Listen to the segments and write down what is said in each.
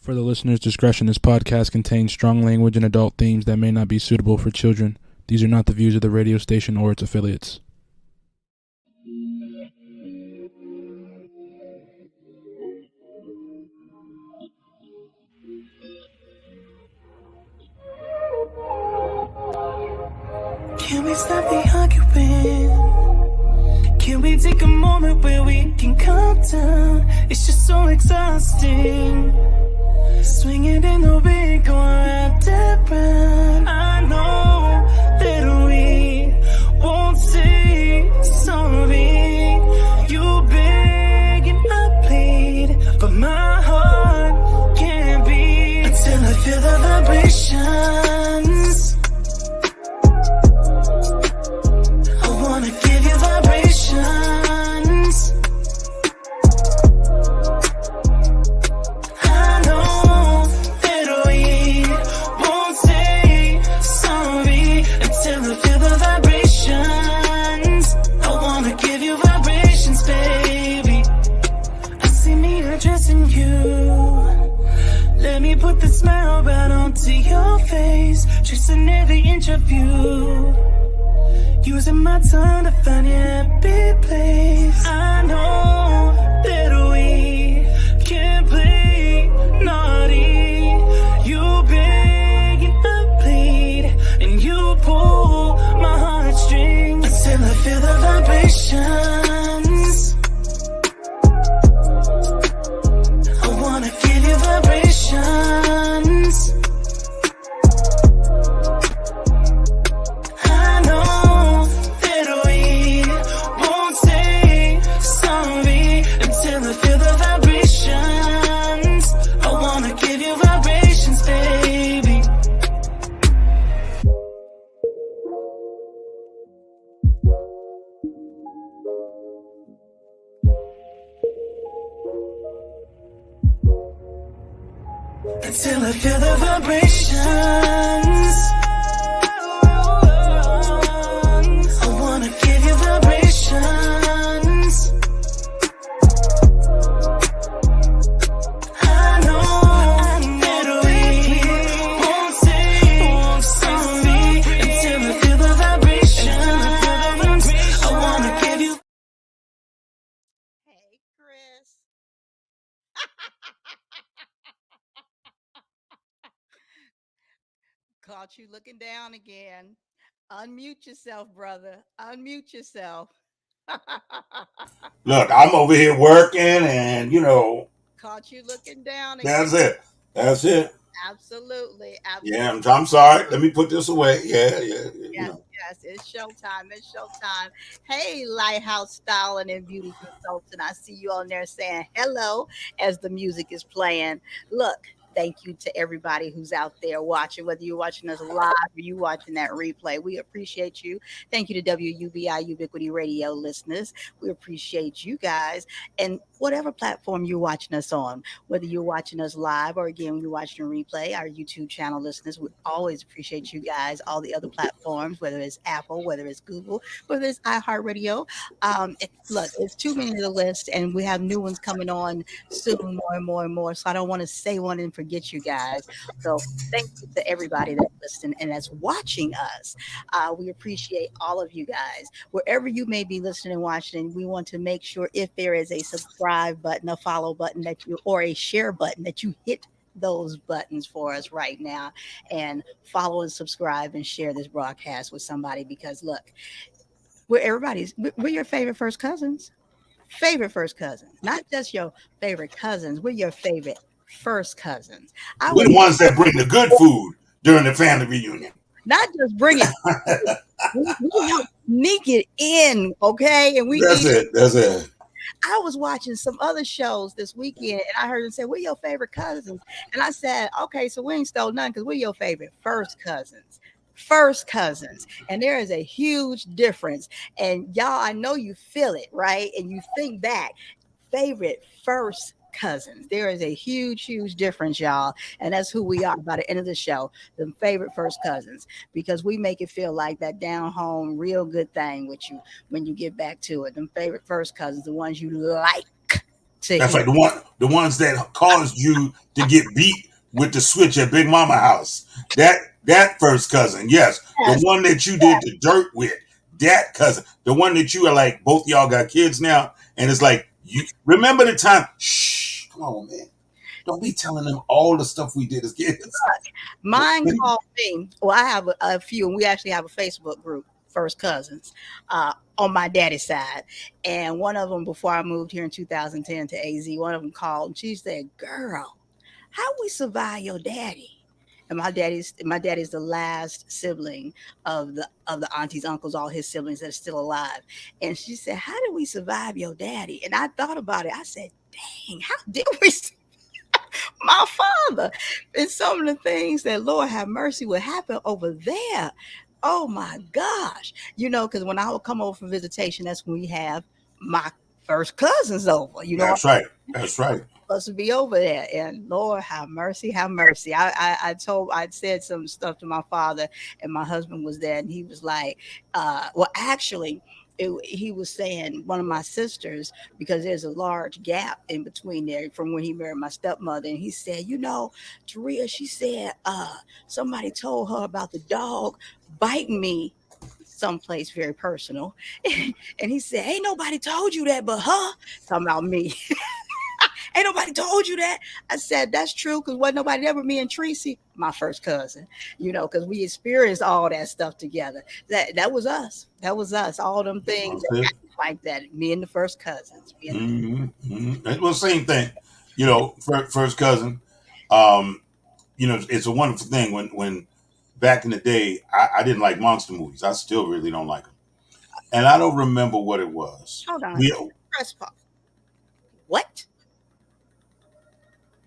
For the listener's discretion, this podcast contains strong language and adult themes that may not be suitable for children. These are not the views of the radio station or its affiliates. Can we stop the arguing? Can we take a moment where we can calm down? It's just so exhausting. Swinging in the wind, going round and round. I know that we won't say sorry. You beg and I plead, but my heart can't beat until I feel the vibrations. I wanna give you vibrations. I know that we won't say sorry until I feel the vibrations. I wanna give you vibrations, baby. I see me addressing you. Let me put the smile right onto your face, tracing every inch of you. Using my tongue to find your happy place. I know that we can't play naughty. You beg and I plead, and you pull my heartstrings until I feel the vibrations. I wanna give you vibrations. I know that we won't say sorry until I feel the vibrations. I wanna give you vibrations, baby. Until I feel the vibrations. I wanna give you vibrations. I know that we won't say sorry until I feel the vibrations. I wanna give you. Hey, Chris. Caught you looking down again. Unmute yourself, brother. Unmute yourself. Look, I'm over here working and, Caught you looking down that's again. it. That's it. Absolutely. Yeah, Absolutely. I'm sorry. Let me put this away. Yeah. Yes, yes, it's showtime. It's showtime. Hey, Lighthouse Styling and Beauty Consultant. I see you on there saying hello as the music is playing. Look, thank you to everybody who's out there watching, whether you're watching us live or you watching that replay. We appreciate you. Thank you to WUBI Ubiquity Radio listeners. We appreciate you guys. And whatever platform you're watching us on, whether you're watching us live or again, you're watching a replay, our YouTube channel listeners, we always appreciate you guys. All the other platforms, whether it's Apple, whether it's Google, whether it's iHeartRadio. Look, it's too many to the list, and we have new ones coming on soon, more and more and more. So I don't want to say one and forget you guys. So thank you to everybody that's listening and that's watching us. We appreciate all of you guys. Wherever you may be listening and watching, we want to make sure if there is a subscribe button, a follow button that you, or a share button that you hit those buttons for us right now and follow and subscribe and share this broadcast with somebody because look, we're your favorite first cousins. Favorite first cousins, not just your favorite cousins. We're your favorite first cousins. I We're was the ones that bring the good food during the family reunion. not just bring it, we help sneak it in, okay? And we That's eat it. That's it. I was watching some other shows this weekend and I heard them say, we're your favorite cousins. And I said, okay, so we ain't stole none because we're your favorite first cousins. First cousins. And there is a huge difference. And y'all, I know you feel it, right? And you think back, favorite first cousins. There is a huge difference, y'all. And that's who we are by the end of the show, the favorite first cousins, because we make it feel like that down home, real good thing with you when you get back to it. Them favorite first cousins, the ones you like That's like the ones that caused you to get beat with the switch at Big Mama house. That first cousin, yes. The Yes. one that you did the dirt with, that cousin. The one that you are like, both y'all got kids now, and it's like, you remember the time? Shh, come on, man. Don't be telling them all the stuff we did as kids. Mine called me. Well, I have a few, and we actually have a Facebook group, First Cousins, on my daddy's side. And one of them, before I moved here in 2010 to AZ, one of them called and she said, "Girl, how we survive your daddy?" And my daddy's the last sibling of the aunties, uncles, all his siblings that are still alive. And she said, "How did we survive your daddy?" And I thought about it. I said, "Dang, how did we?" My father, and some of the things that, Lord have mercy, would happen over there. Oh my gosh. Because when I would come over for visitation, that's when we have my first cousins over. That's right. That's right. Supposed to be over there, and Lord have mercy, have mercy. I'd said some stuff to my father, and my husband was there, and he was like, well, actually, he was saying one of my sisters, because there's a large gap in between there from when he married my stepmother, and he said, Taria, she said somebody told her about the dog biting me someplace very personal. And he said, "Ain't nobody told you that but her," talking about me. "Ain't nobody told you that." I said, "That's true, because wasn't nobody ever me and Tracy, my first cousin, because we experienced all that stuff together. That was us. That was us. All them things like that. Me and the first cousins." It was the same thing. First cousin. It's a wonderful thing when back in the day, I didn't like monster movies. I still really don't like them. And I don't remember what it was. Hold on. Press pause. What?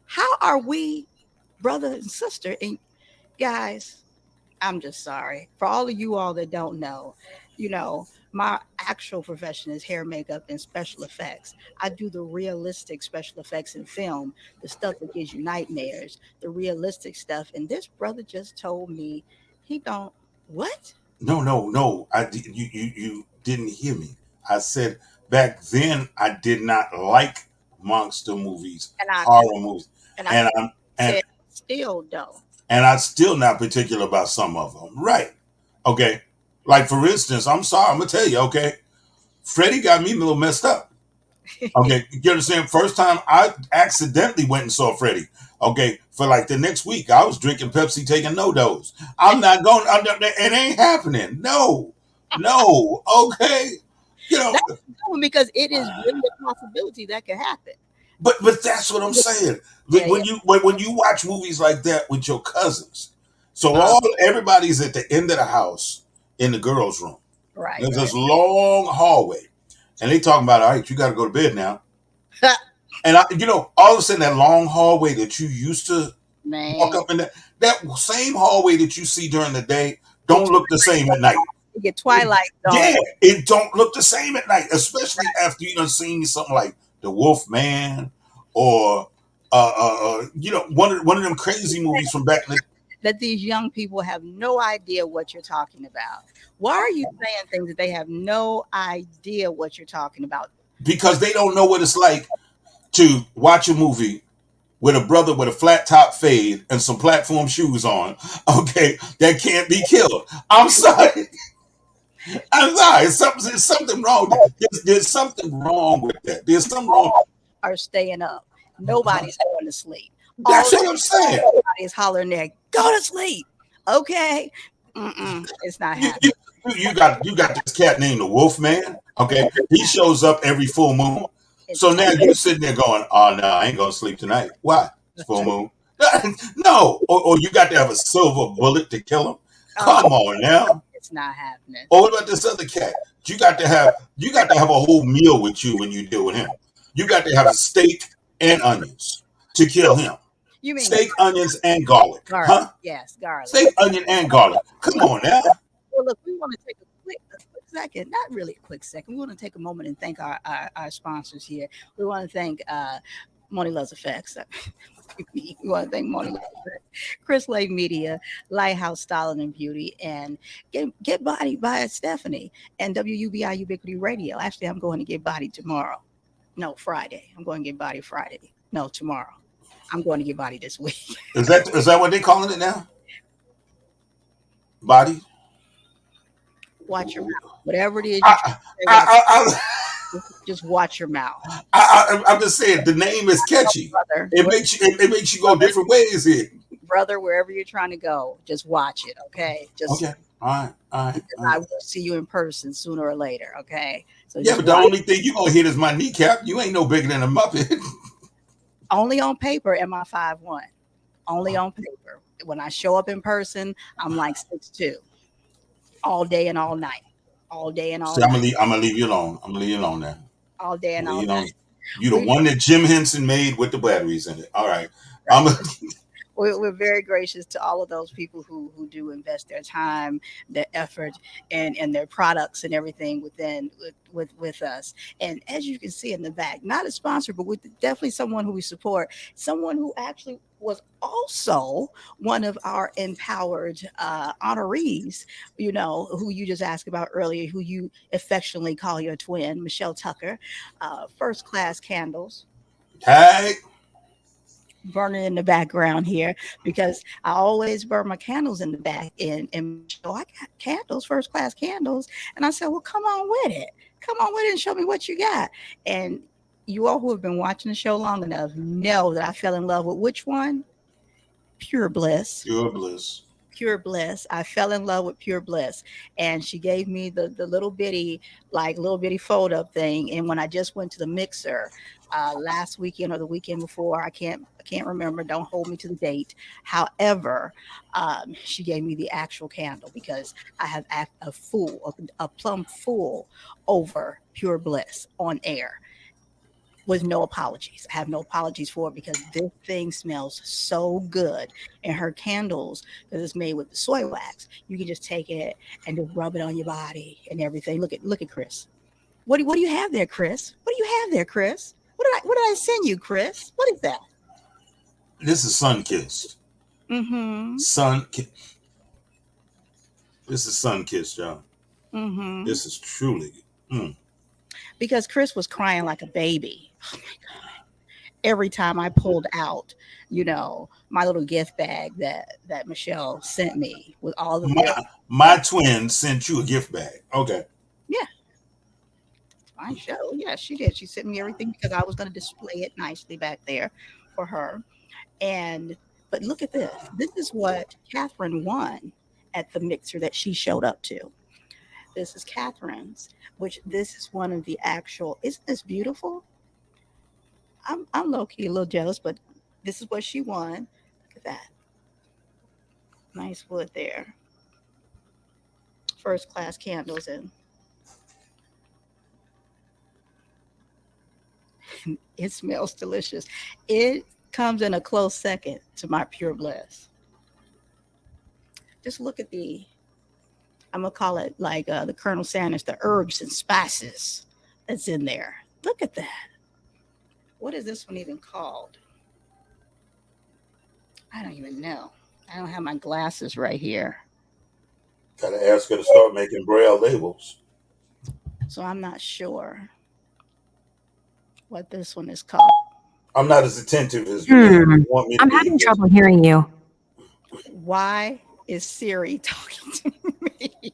How are we brother and sister? And guys, I'm just sorry. For all of you all that don't know, my actual profession is hair, makeup, and special effects. I do the realistic special effects in film, the stuff that gives you nightmares, the realistic stuff. And this brother just told me he don't. What? No. You didn't hear me. I said back then I did not like monster movies, horror movies, and still don't. And I'm still not particular about some of them. Right? Okay. Like, for instance, I'm sorry, I'm gonna tell you. Okay, Freddie got me a little messed up. Okay, you understand? First time I accidentally went and saw Freddie. Okay, for like the next week, I was drinking Pepsi, taking no dose. I'm not going. It ain't happening. No. Okay, that's because it is really a possibility that could happen. But that's what I'm saying. When you watch movies like that with your cousins, so everybody's at the end of the house in the girls' room. Right. There's this long hallway, and they talking about, all right, you got to go to bed now. And all of a sudden, that long hallway that you used to walk up in, that same hallway that you see during the day don't look the same at night. You get twilight. Yeah, it don't look the same at night, especially after you done seen something like The Wolf Man or one of them crazy movies from back in the. That these young people have no idea what you're talking about. Why are you saying things that they have no idea what you're talking about? Because they don't know what it's like to watch a movie with a brother with a flat top fade and some platform shoes on, okay, that can't be killed. I'm sorry. There's something wrong. There's something wrong with that. There's something wrong. Are staying up. Nobody's going to sleep. That's what I'm saying. Everybody's hollering there, "Go to sleep." Okay. It's not happening. You got this cat named the Wolf Man. Okay. He shows up every full moon. So now you're sitting there going, "Oh no, I ain't gonna sleep tonight." Why? It's full moon. No. Or you got to have a silver bullet to kill him. Come on now. It's not happening. Or what about this other cat? You got to have a whole meal with you when you deal with him. You got to have a steak and onions to kill him. You mean steak, onions, and garlic? Huh? Yes, garlic. Steak, onion, and garlic. Come on now. Well, look, we want to take a quick second, not really a quick second. We want to take a moment and thank our sponsors here. We want to thank Money Loves Effects. We want to thank Money Loves Effects, Chris Lake Media, Lighthouse Styling and Beauty, and Get Body by Stephanie, and WUBI Ubiquity Radio. Actually, I'm going to get body tomorrow. No, Friday. I'm going to get body Friday. No, tomorrow. I'm going to get body this week. Is that what they calling it now? Body? Watch your mouth. Whatever it is you I, I, just watch your mouth. I'm just saying the name is catchy. Brother, It makes you go different ways here. brother, wherever you're trying to go, just watch it, okay? Just Okay. All right. I will see you in person sooner or later, okay? So Yeah, but the only thing you gonna hit is my kneecap. You ain't no bigger than a Muppet. only on paper am I 5'1". Only on paper. When I show up in person, I'm like 6'2". All day and all night. All day and all See, night. I'm gonna leave you alone. I'm gonna leave you alone now. All day and all You know, night. you the one that Jim Henson made with the batteries in it. All right. We're very gracious to all of those people who do invest their time, their effort, and their products and everything with us. And as you can see in the back, not a sponsor, but with definitely someone who we support, someone who actually was also one of our empowered honorees, who you just asked about earlier, who you affectionately call your twin, Michelle Tucker, First Class Candles. Hey. Burning in the background here because I always burn my candles in the back. And so I got candles, first class candles. And I said, well, come on with it. Come on with it and show me what you got. And you all who have been watching the show long enough know that I fell in love with which one? Pure Bliss. Pure Bliss. Pure Bliss. I fell in love with Pure Bliss. And she gave me the little bitty fold up thing. And when I just went to the mixer last weekend or the weekend before, I can't remember. Don't hold me to the date. However, she gave me the actual candle because I have a plum fool over Pure Bliss on air with no apologies. I have no apologies for it because this thing smells so good. And her candles, because it's made with the soy wax, you can just take it and just rub it on your body and everything. Look at Chris. What do you have there, Chris? What do you have there, Chris? What did I send you, Chris? What is that? This is Sun Kissed. Mm-hmm. This is Sun Kissed, y'all. Mm-hmm. This is truly. Because Chris was crying like a baby. Oh my God. Every time I pulled out, my little gift bag that Michelle sent me with all the my twin sent you a gift bag. Okay. Yeah. My show. Yeah, she did. She sent me everything because I was going to display it nicely back there for her. But look at this. This is what Catherine won at the mixer that she showed up to. This is Catherine's, which this is one of the actual. Isn't this beautiful? I'm low-key a little jealous, but this is what she won. Look at that. Nice wood there. First class candles and it smells delicious. It comes in a close second to my Pure Bliss. Just look at I'm going to call it like the Colonel Sanders, the herbs and spices that's in there. Look at that. What is this one even called? I don't even know. I don't have my glasses right here. Gotta ask her to start making Braille labels. So I'm not sure what this one is called. I'm not as attentive as you want me to I'm be. having trouble hearing you. Why is Siri talking to me?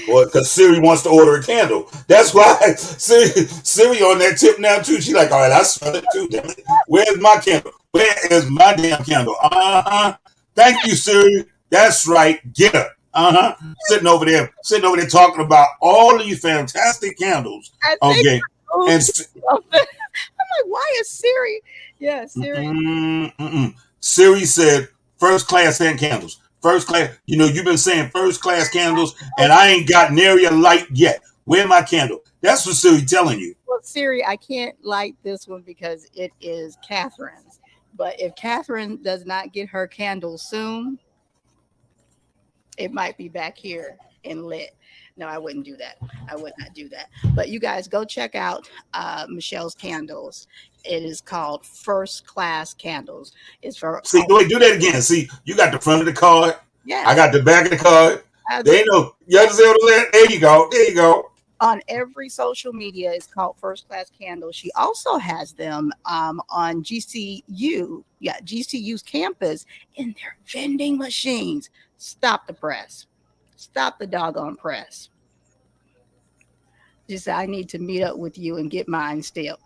Well, because Siri wants to order a candle. That's why Siri on that tip now too. She like, all right, I smell it too. Damn it. Where's my candle? Where is my damn candle? Thank you, Siri. That's right. Get her. Sitting over there talking about all of you fantastic candles. Okay. And I'm like, why is Siri? Yeah, Siri. Siri said first class hand candles. First class, you've been saying first class candles, and I ain't got nary a light yet. Where my candle? That's what Siri telling you. Well, Siri, I can't light this one because it is Catherine's. But if Catherine does not get her candle soon, it might be back here and lit. No, I wouldn't do that. I would not do that. But you guys go check out Michelle's candles. It is called First Class Candles. It's for do that again. See, you got the front of the card. Yeah. I got the back of the card. They know. You understand what I'm saying? There you go. On every social media. It's called First Class Candles. She also has them on GCU, yeah, GCU's campus in their vending machines. Stop the press. Stop the doggone press. Just say, I need to meet up with you and get mine still.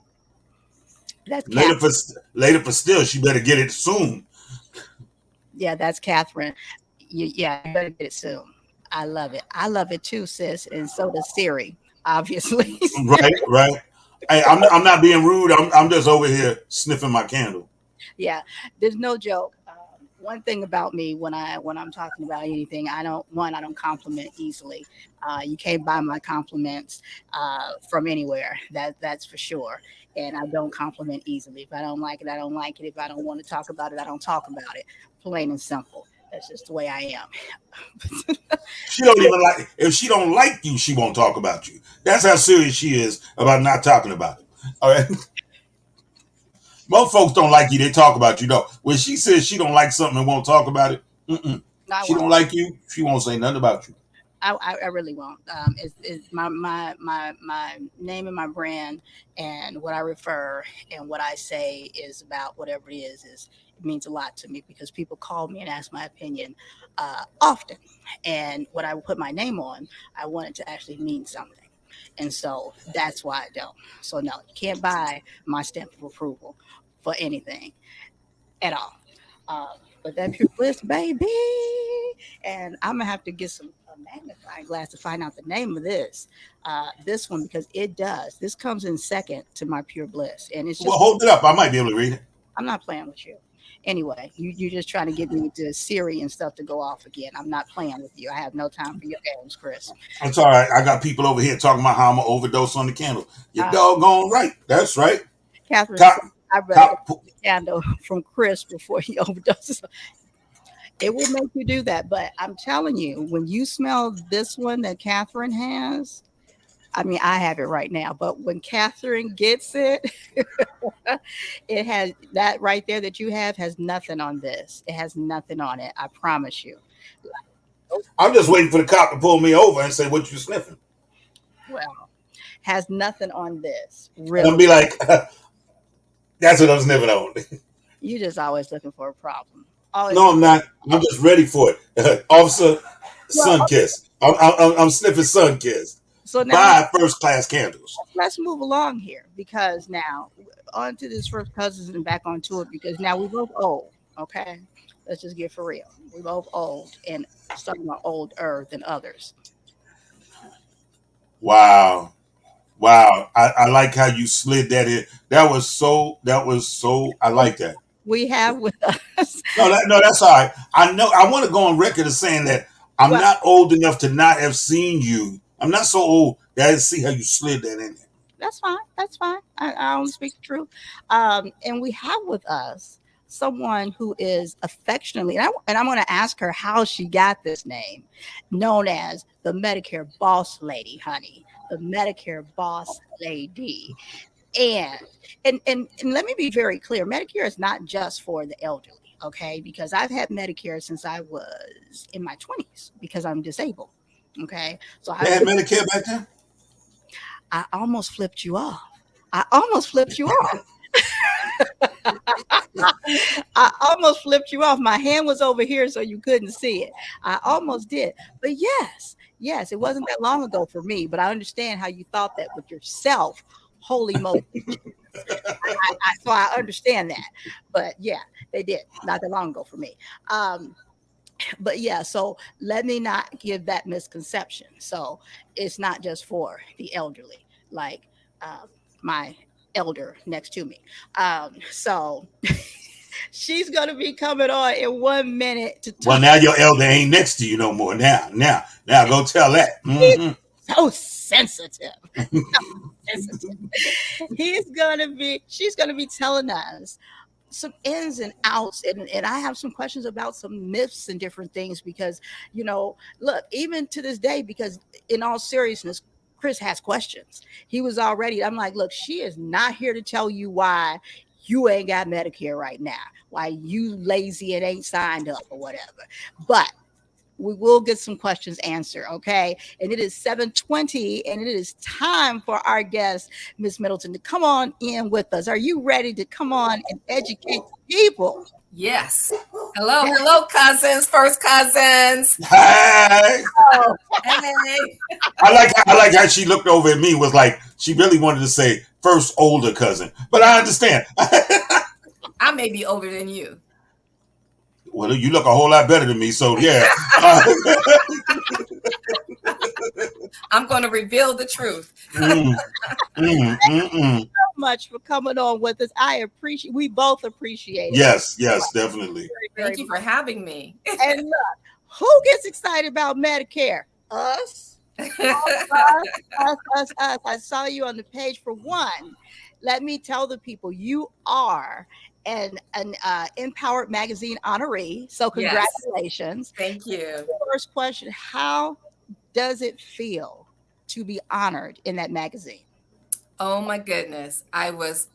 That's Later Catherine. for later for still, she better get it soon. Yeah, that's Catherine. Yeah, you better get it soon. I love it. I love it too, sis. And so does Siri, obviously. Right, right. Hey, I'm not being rude. I'm just over here sniffing my candle. Yeah, there's no joke. One thing about me when I'm talking about anything, I don't compliment easily. You can't buy my compliments from anywhere. That's for sure. And I don't compliment easily. If I don't like it, I don't like it. If I don't want to talk about it, I don't talk about it. Plain and simple. That's just the way I am. She don't even like if she don't like you, she won't talk about you. That's how serious she is about not talking about it. All right. Most folks don't like you, they talk about you though. When she says she don't like something and won't talk about it, I she don't won't. like you, she won't say nothing about you. I really won't. It's my name and my brand and what I refer and what I say is about whatever it is it means a lot to me because people call me and ask my opinion often. And what I put my name on, I want it to actually mean something. And so that's why I don't. So no, you can't buy my stamp of approval for anything at all. But that pure bliss, baby. And I'm gonna have to get some a magnifying glass to find out the name of this one because it does. This comes in second to my pure bliss, and it's Well, just hold it up. I might be able to read it. I'm not playing with you. Anyway, you're just trying to get me to Siri and stuff to go off again. I'm not playing with you. I have no time for your games, Chris. It's all right. I got people over here talking about how I'm gonna overdose on the candle. You're Uh, doggone right. That's right. Catherine Cop, said, I'd rather get cop. the candle from Chris before he overdoses. It will make you do that. But I'm telling you, when you smell this one that Catherine has, I mean, I have it right now, but when Catherine gets it, it has that right there that you have has nothing on this. It has nothing on it. I promise you. I'm just waiting for the cop to pull me over and say, "What you sniffing?" Well, has nothing on this. And I'll Really. be like, "That's what I'm sniffing on." You just always looking for a problem. Always No, looking. I'm not. I'm just ready for it. Officer, Well, sun kiss. I'm sniffing sun kiss. so now Buy first class candles. let's move along here because now on to this first cousins and back onto it because now we both old. Okay, let's just get for real. We both old and some are older than others. Wow. Wow. I like how you slid that in. That was so I like that. We have with us. No, that's all right. I know I want to go on record as saying that I'm Well, not old enough to not have seen you. I'm not so old that I didn't see how you slid that in there. that's fine. That's fine. I only speak the truth. And we have with us someone who is affectionately, and I'm going to ask her how she got this name, known as the Medicare Boss Lady, honey. The Medicare Boss Lady. And and let me be very clear, Medicare is not just for the elderly, okay? Because I've had Medicare since I was in my 20s because I'm disabled. Okay. So They I had Medicare back then? I almost flipped you off. I almost flipped you off. I almost flipped you off. My hand was over here so you couldn't see it. I almost did. But yes, it wasn't that long ago for me, but I understand how you thought that with yourself. Holy moly. So I understand that. But yeah, they did not that long ago for me. But yeah, so let me not give that misconception. So it's not just for the elderly, like my elder next to me. So she's gonna be coming on in 1 minute to Well, talk. now your elder ain't next to you no more. Now, go tell that. So sensitive. Sensitive. She's gonna be telling us some ins and outs and I have some questions about some myths and different things because look, even to this day, because in all seriousness, Chris has questions. He was already, I'm like, look, she is not here to tell you why you ain't got Medicare right now, why you lazy and ain't signed up or whatever. But we will get some questions answered, okay? And it is 7:20, and it is time for our guest, Miss Middleton, to come on in with us. Are you ready to come on and educate the people? Yes. Hello, cousins, first cousins. Hi. Oh, Hey. I like how she looked over at me, was like she really wanted to say first older cousin. But I understand. I may be older than you. Well, you look a whole lot better than me, so yeah. I'm going to reveal the truth. so much for coming on with us. We both appreciate it. Yes, definitely. Thank you for having me. And look, who gets excited about Medicare? Us. Us. I saw you on the page. For one, let me tell the people, you are an Empowered Magazine honoree. So congratulations. Yes. Thank you. First question, how does it feel to be honored in that magazine? Oh my goodness. I was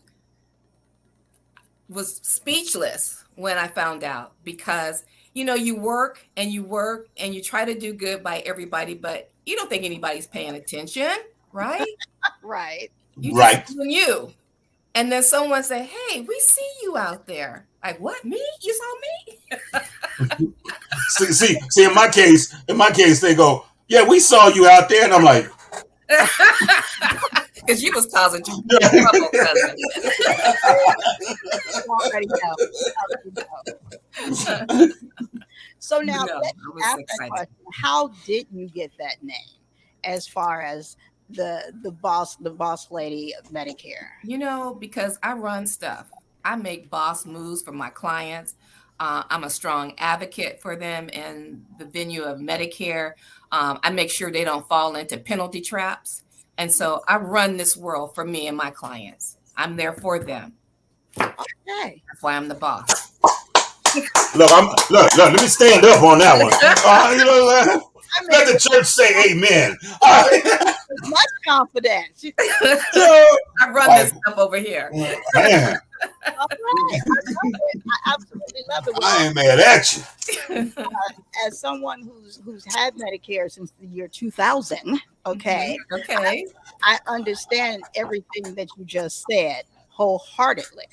speechless when I found out, because you work and you try to do good by everybody, but you don't think anybody's paying attention, right? Right. You just doing you. And then someone say, "Hey, we see you out there." Like, what? Me? You saw me? see, in my case, they go, "Yeah, we saw you out there," and I'm like, because you was causing trouble, cousin. Already know. So now, let's ask that question. How did you get that name, as far as the boss lady of Medicare? Because I run stuff. I make boss moves for my clients. I'm a strong advocate for them in the venue of Medicare. I make sure they don't fall into penalty traps. And so I run this world for me and my clients. I'm there for them. Okay. That's why I'm the boss. Look, let me stand up on that one. Let the church say amen. Much confidence. I run this stuff over here. Man. Right. I absolutely love it. I ain't mad at you. As someone who's had Medicare since the year 2000, okay. Okay. I understand everything that you just said wholeheartedly.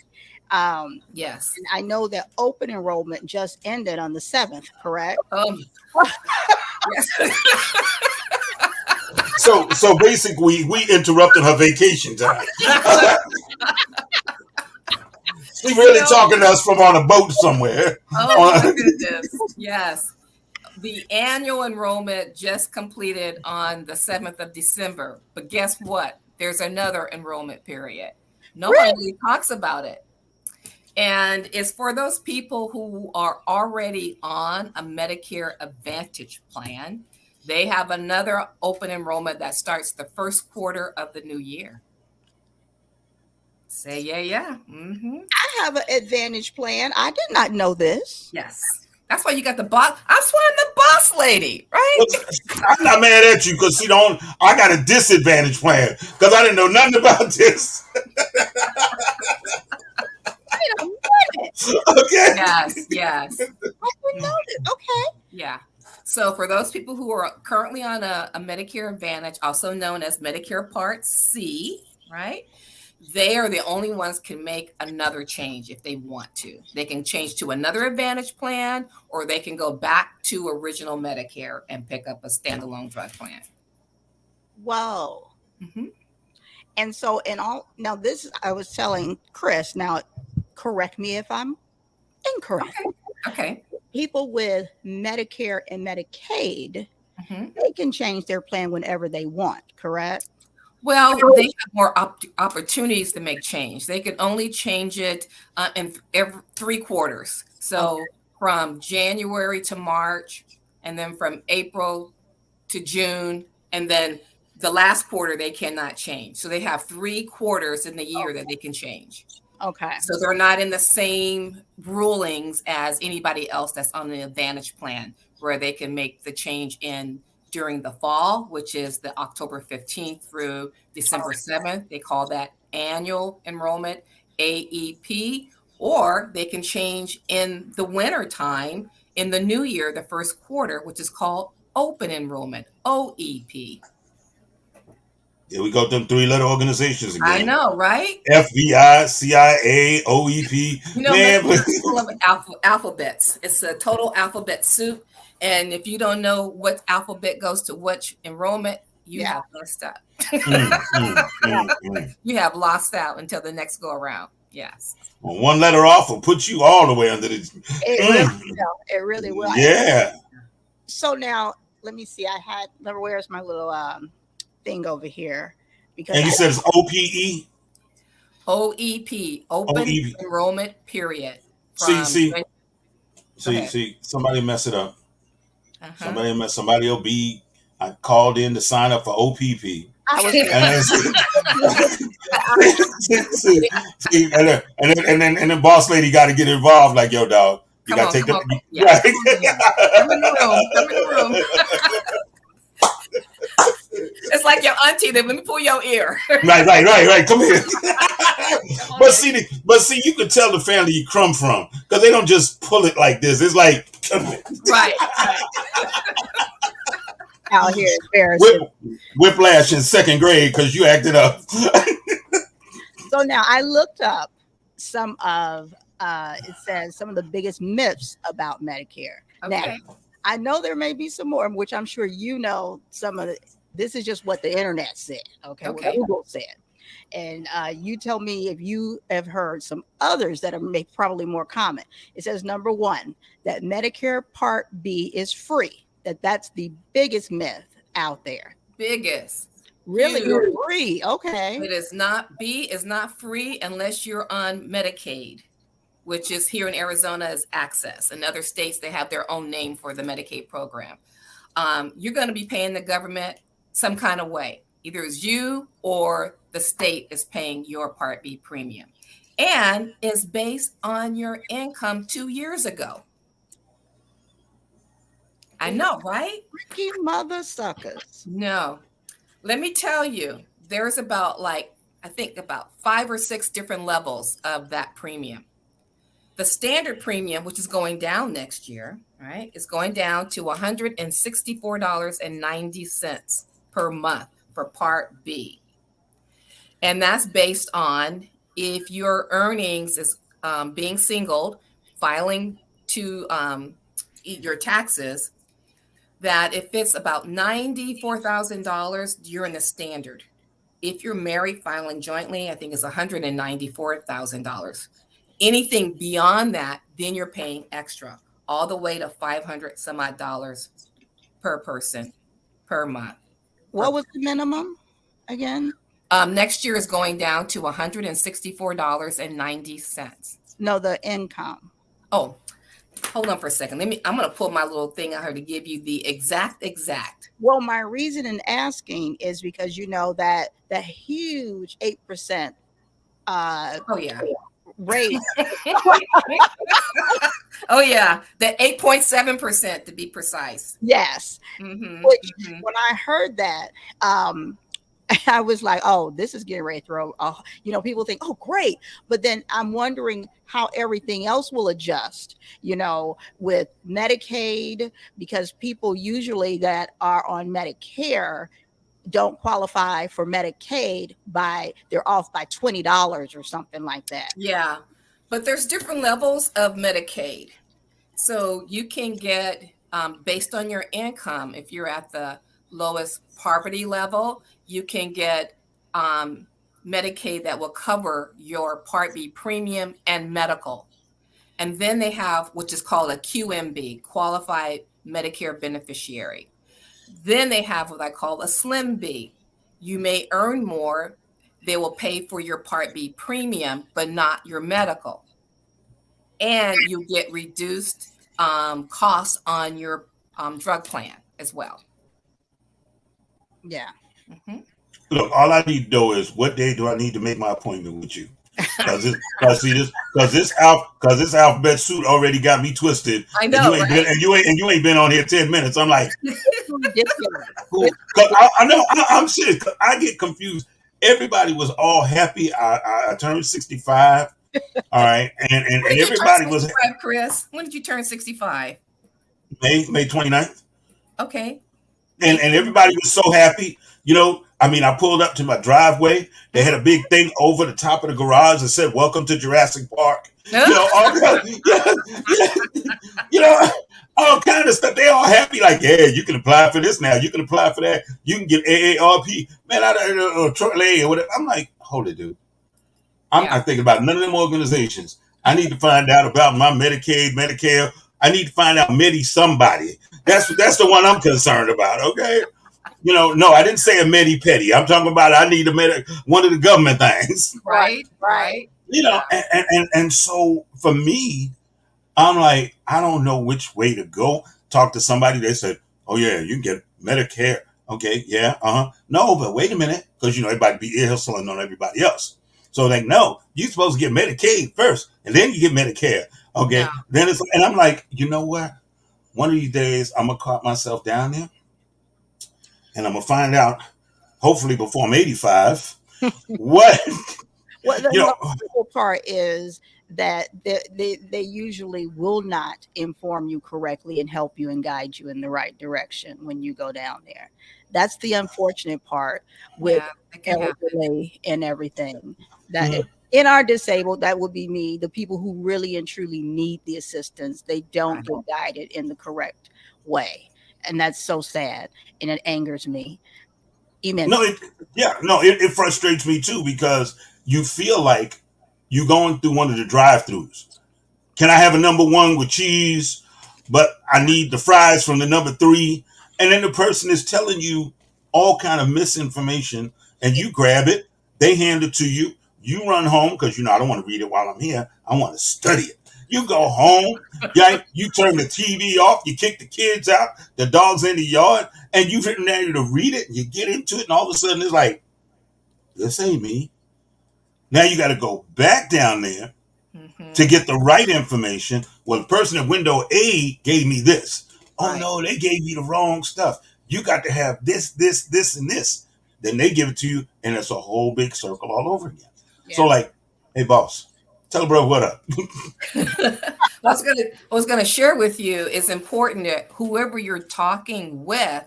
Yes. And I know that open enrollment just ended on the 7th, correct? Yes. So basically, we interrupted her vacation time. She really talking to us from on a boat somewhere. Oh my goodness. Yes. The annual enrollment just completed on the 7th of December. But guess what? There's another enrollment period. Nobody really talks about it. And it's for those people who are already on a Medicare Advantage plan. They have another open enrollment that starts the first quarter of the new year. Say yeah. Mm-hmm. I have an Advantage plan. I did not know this. Yes. That's why you got the boss. That's why I'm the boss lady, right? I'm not mad at you because I got a disadvantage plan because I didn't know nothing about this. Wait a minute. Okay. Yes. I didn't know this. Okay. Yeah. So for those people who are currently on a Medicare Advantage, also known as Medicare Part C, right? They are the only ones can make another change if they want to. They can change to another Advantage plan, or they can go back to original Medicare and pick up a standalone drug plan. Whoa. Mm-hmm. And so now this, I was telling Chris, now correct me if I'm incorrect. Okay. People with Medicare and Medicaid, they can change their plan whenever they want, correct? Well, they have more opportunities to make change. They can only change it in every 3 quarters. So from January to March, and then from April to June, and then the last quarter they cannot change. So they have 3 quarters in the year that they can change. Okay. So they're not in the same rulings as anybody else that's on the Advantage plan, where they can make the change during the fall, which is the October 15th through December 7th. They call that annual enrollment, AEP, or they can change in the winter time in the new year, the first quarter, which is called open enrollment, OEP. Here we go, them three-letter organizations again. I know, right? FBI, CIA, OEP. You know, Man, Medicare's full of alphabets. It's a total alphabet soup. And if you don't know what alphabet goes to which enrollment, you have messed up. You have lost out until the next go around. Yes. Well, one letter off will put you all the way under the. It really will. Yeah. So now, let me see. Where's my little thing over here? Because And you said it's OPE? OEP, open OEP. enrollment period. See, somebody mess it up. Somebody will be. I called in to sign up for OPP. And then boss lady got to get involved. Like, yo, dog, you got to take Come in the room. It's like your auntie. Let me pull your ear. Right. Come here. But see, you can tell the family you come from because they don't just pull it like this. It's like, right. Out here, embarrassing. Whiplash in second grade because you acted up. So now I looked up some of it says some of the biggest myths about Medicare. Okay. Now, I know there may be some more, which I'm sure you know some of it. This is just what the internet said. Okay. What Google said. And you tell me if you have heard some others that are probably more common. It says, number one, that Medicare Part B is free. That's the biggest myth out there. Biggest. Really? You're free. Okay. It is not. B is not free unless you're on Medicaid, which is here in Arizona is Access. In other states, they have their own name for the Medicaid program. You're going to be paying the government some kind of way. Either it's you or the state is paying your Part B premium. And it's based on your income 2 years ago. I know, right? Freaky mother suckers. No. Let me tell you, there's about I think about 5 or 6 different levels of that premium. The standard premium, which is going down next year, right, is going down to $164.90 per month for Part B. And that's based on if your earnings is being singled, filing to your taxes, that if it's about $94,000, you're in the standard. If you're married filing jointly, I think it's $194,000. Anything beyond that, then you're paying extra, all the way to $500 some odd dollars per person per month. What was the minimum again? Next year is going down to $164.90. No, the income. Oh, hold on for a second. I'm going to pull my little thing out here to give you the exact. Well, my reason in asking is because you know that huge 8% rate. Oh yeah, the 8.7% to be precise. Yes. Which when I heard that, I was like, oh, this is getting ready to throw. People think, oh, great. But then I'm wondering how everything else will adjust, with Medicaid, because people usually that are on Medicare don't qualify for Medicaid they're off by $20 or something like that. Yeah. But there's different levels of Medicaid. So you can get, based on your income, if you're at the lowest poverty level, you can get Medicaid that will cover your Part B premium and medical. And then they have, which is called a QMB, Qualified Medicare Beneficiary. Then they have what I call a Slim B. You may earn more. They will pay for your Part B premium, but not your medical. And you get reduced costs on your drug plan as well. Yeah. Look, all I need to know is what day do I need to make my appointment with you? Because this alphabet suit already got me twisted. I know, and you ain't been on here 10 minutes. I'm like, I'm serious. 'Cause I get confused. Everybody was all happy. I turned 65. All right, and everybody was. Chris, when did you turn 65? May 29th. Okay. And everybody was so happy. I mean, I pulled up to my driveway. They had a big thing over the top of the garage that said, "Welcome to Jurassic Park." All all kind of stuff. They all happy, like, yeah, you can apply for this now. You can apply for that. You can get AARP. Man, AAA or whatever. I'm like, hold it, dude. I'm not thinking about none of them organizations. I need to find out about my Medicaid, Medicare. I need to find out Medi somebody. That's the one I'm concerned about. Okay. No, I didn't say a Medi Petty. I'm talking about I need one of the government things. Right. And so for me, I'm like, I don't know which way to go. Talk to somebody. They said, "Oh yeah, you can get Medicare." Okay, yeah, No, but wait a minute, because everybody be ear hustling on everybody else. So like, no, you're supposed to get Medicaid first, and then you get Medicare. Okay, then and I'm like, you know what? One of these days, I'm gonna caught myself down there, and I'm gonna find out, hopefully before I'm 85, what. Well, the wonderful part is that they usually will not inform you correctly and help you and guide you in the right direction when you go down there. That's the unfortunate part with elderly and everything. That in our disabled, that would be me, the people who really and truly need the assistance, they don't get guided in the correct way. And that's so sad. And it angers me immensely. It frustrates me too, because you feel like you're going through one of the drive-thrus. Can I have a number 1 with cheese, but I need the fries from the number 3? And then the person is telling you all kind of misinformation, and you grab it, they hand it to you, you run home, because I don't want to read it while I'm here. I want to study it. You go home, you turn the TV off, you kick the kids out, the dog's in the yard, and you've written there to read it, and you get into it, and all of a sudden it's like, this ain't me. Now you got to go back down there to get the right information. Well, the person at window A gave me this. Oh no, they gave you the wrong stuff. You got to have this, and this. Then they give it to you, and it's a whole big circle all over again. Yeah. So like, hey boss, tell a bro what up. What I was gonna share with you is important that whoever you're talking with,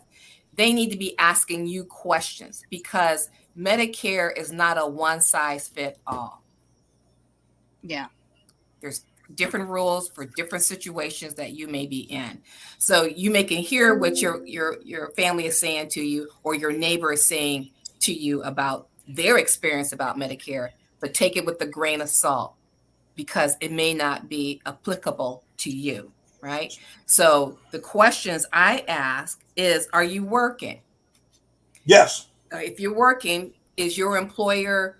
they need to be asking you questions, because Medicare is not a one size fit all. Yeah. There's different rules for different situations that you may be in. So you may can hear what your family is saying to you, or your neighbor is saying to you about their experience about Medicare, but take it with a grain of salt, because it may not be applicable to you, right? So the questions I ask is, are you working? Yes. If you're working, is your employer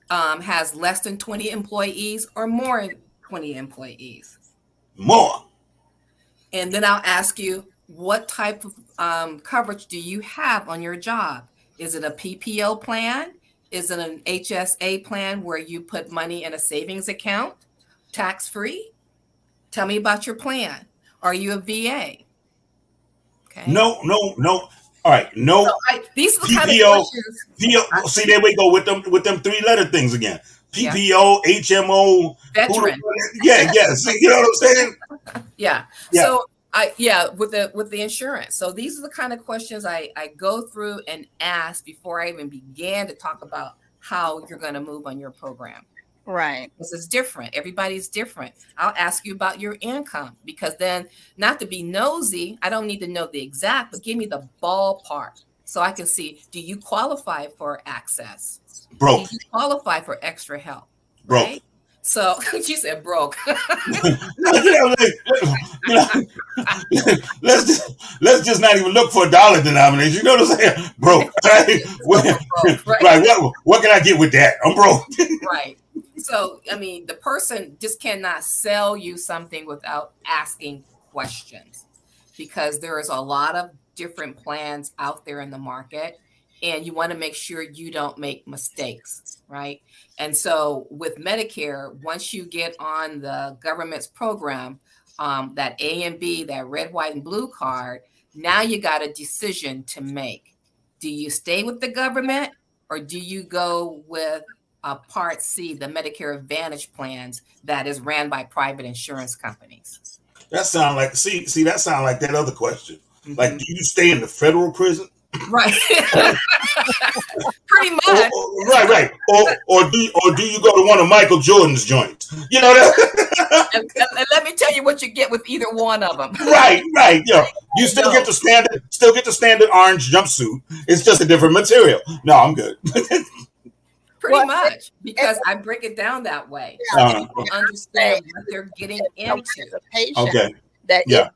has less than 20 employees or more than 20 employees? More. And then I'll ask you, what type of coverage do you have on your job? Is it a PPO plan? Is it an HSA plan where you put money in a savings account, tax-free? Tell me about your plan. Are you a VA? Okay. No. All right, no. So these are the kind of questions. PPO, see, there we go with them 3-letter things again. PPO, HMO, veteran. Yeah. See, you know what I'm saying? Yeah. So with the insurance. So these are the kind of questions I go through and ask before I even began to talk about how you're going to move on your program. Right. Because it's different. Everybody's different. I'll ask you about your income, because then, not to be nosy, I don't need to know the exact, but give me the ballpark so I can see, do you qualify for access? Broke. Do you qualify for extra help? Broke. Right? So she said broke. Let's just not even look for a dollar denomination. You know what I'm saying? Broke. Right. What can I get with that? I'm broke. Right. So, I mean, the person just cannot sell you something without asking questions, because there is a lot of different plans out there in the market, and you want to make sure you don't make mistakes, right? And so with Medicare, once you get on the government's program, that A and B, that red, white, and blue card, now you got a decision to make. Do you stay with the government, or do you go with Part C, the Medicare Advantage plans that is ran by private insurance companies? That sound like that sound like that other question. Mhm. Like, do you stay in the federal prison? Right. Pretty much. Right. Or do you go to one of Michael Jordan's joints? You know that. And let me tell you what you get with either one of them. Right. Yeah, you still get the standard orange jumpsuit. It's just a different material. No, I'm good. Pretty much, because I break it down that way. Uh-huh. People understand what they're getting into. As a patient, Okay. that Yeah.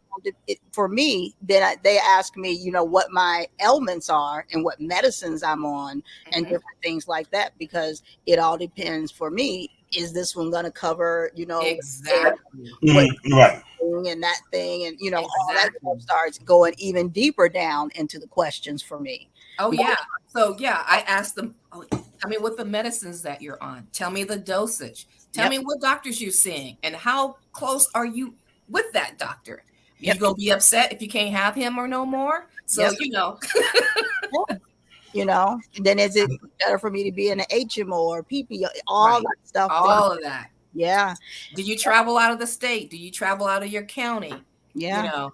for me, then they ask me, what my ailments are and what medicines I'm on and Mhm. different things like that, because it all depends for me. Is this one going to cover, Exactly. Right. and that thing, and all that Exactly. stuff starts going even deeper down into the questions for me. Oh yeah. So yeah, I asked them, tell me what the medicines that you're on. Tell me the dosage. Tell me what doctors you're seeing and how close are you with that doctor. You gonna be upset if you can't have him or no more. So Then is it better for me to be in an HMO or PPO? All Right. that stuff. all of that. Yeah. Do you travel out of the state? Do you travel out of your county? Yeah.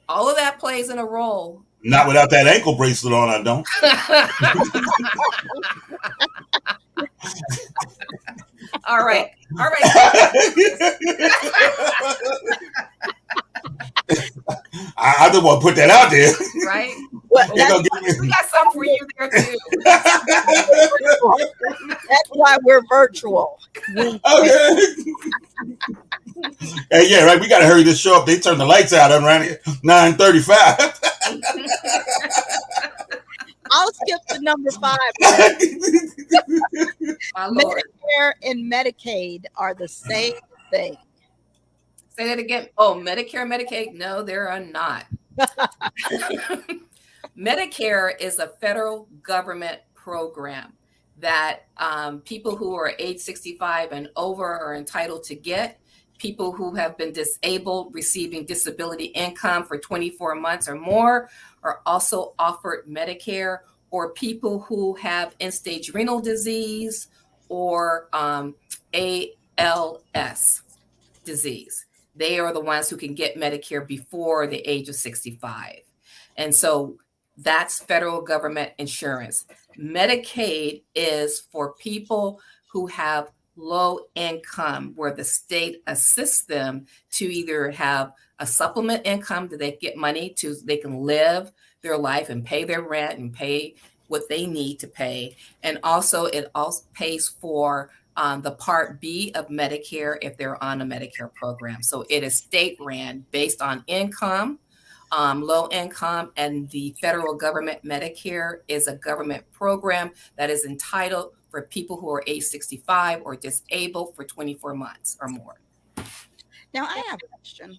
All of that plays in a role. Not without that ankle bracelet on, I don't. All right. I just want to put that out there. Right. Well, We got some for you there too. that's why we're virtual. Okay. Hey, yeah, right. We got to hurry this show up. They turn the lights out around here 9:35. I'll skip to number 5. My Lord. Medicare and Medicaid are the same thing. Say that again. Oh, Medicare, Medicaid. No, there are not. Medicare is a federal government program that people who are age 65 and over are entitled to get. People who have been disabled receiving disability income for 24 months or more are also offered Medicare, or people who have end-stage renal disease or ALS disease. They are the ones who can get Medicare before the age of 65. And so that's federal government insurance. Medicaid is for people who have low income, where the state assists them to either have a supplement income that they get money to, they can live their life and pay their rent and pay what they need to pay. And also it also pays for the Part B of Medicare if they're on a Medicare program. So it is state ran based on income, low income, and the federal government Medicare is a government program that is entitled for people who are age 65 or disabled for 24 months or more. Now, I have a question.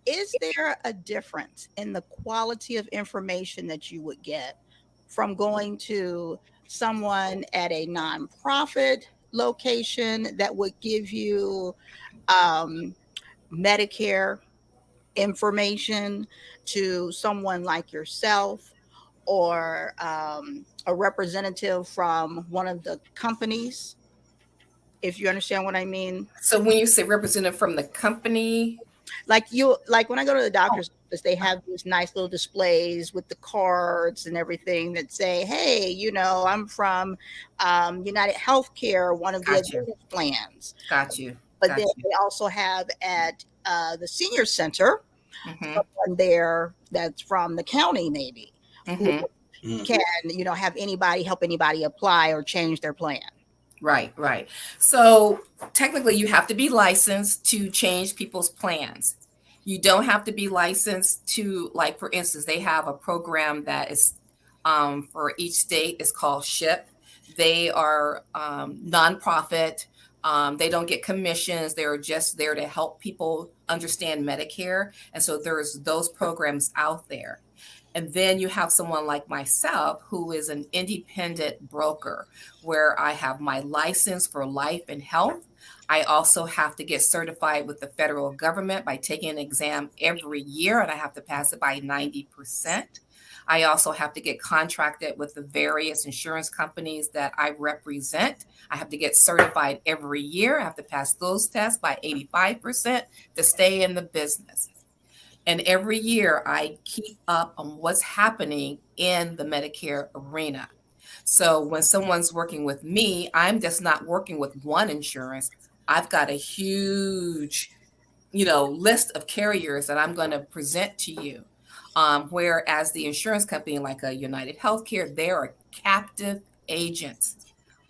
Is there a difference in the quality of information that you would get from going to someone at a nonprofit location that would give you Medicare information to someone like yourself, or a representative from one of the companies, if you understand what I mean? So when you say representative from the company, Like when I go to the doctor's office, they have these nice little displays with the cards and everything that say, hey, I'm from United Healthcare, one of the advantage plans. Got you. But then they also have at the senior center, someone there that's from the county, maybe, who can, have anybody help anybody apply or change their plan. Right. So technically you have to be licensed to change people's plans. You don't have to be licensed to, like, for instance, they have a program that is for each state. It's called SHIP. They are nonprofit. They don't get commissions. They're just there to help people understand Medicare. And so there's those programs out there. And then you have someone like myself who is an independent broker, where I have my license for life and health. I also have to get certified with the federal government by taking an exam every year, and I have to pass it by 90%. I also have to get contracted with the various insurance companies that I represent. I have to get certified every year. I have to pass those tests by 85% to stay in the business. And every year I keep up on what's happening in the Medicare arena. So when someone's working with me, I'm just not working with one insurance. I've got a huge, list of carriers that I'm going to present to you. Whereas the insurance company, like a United Healthcare, they are captive agents.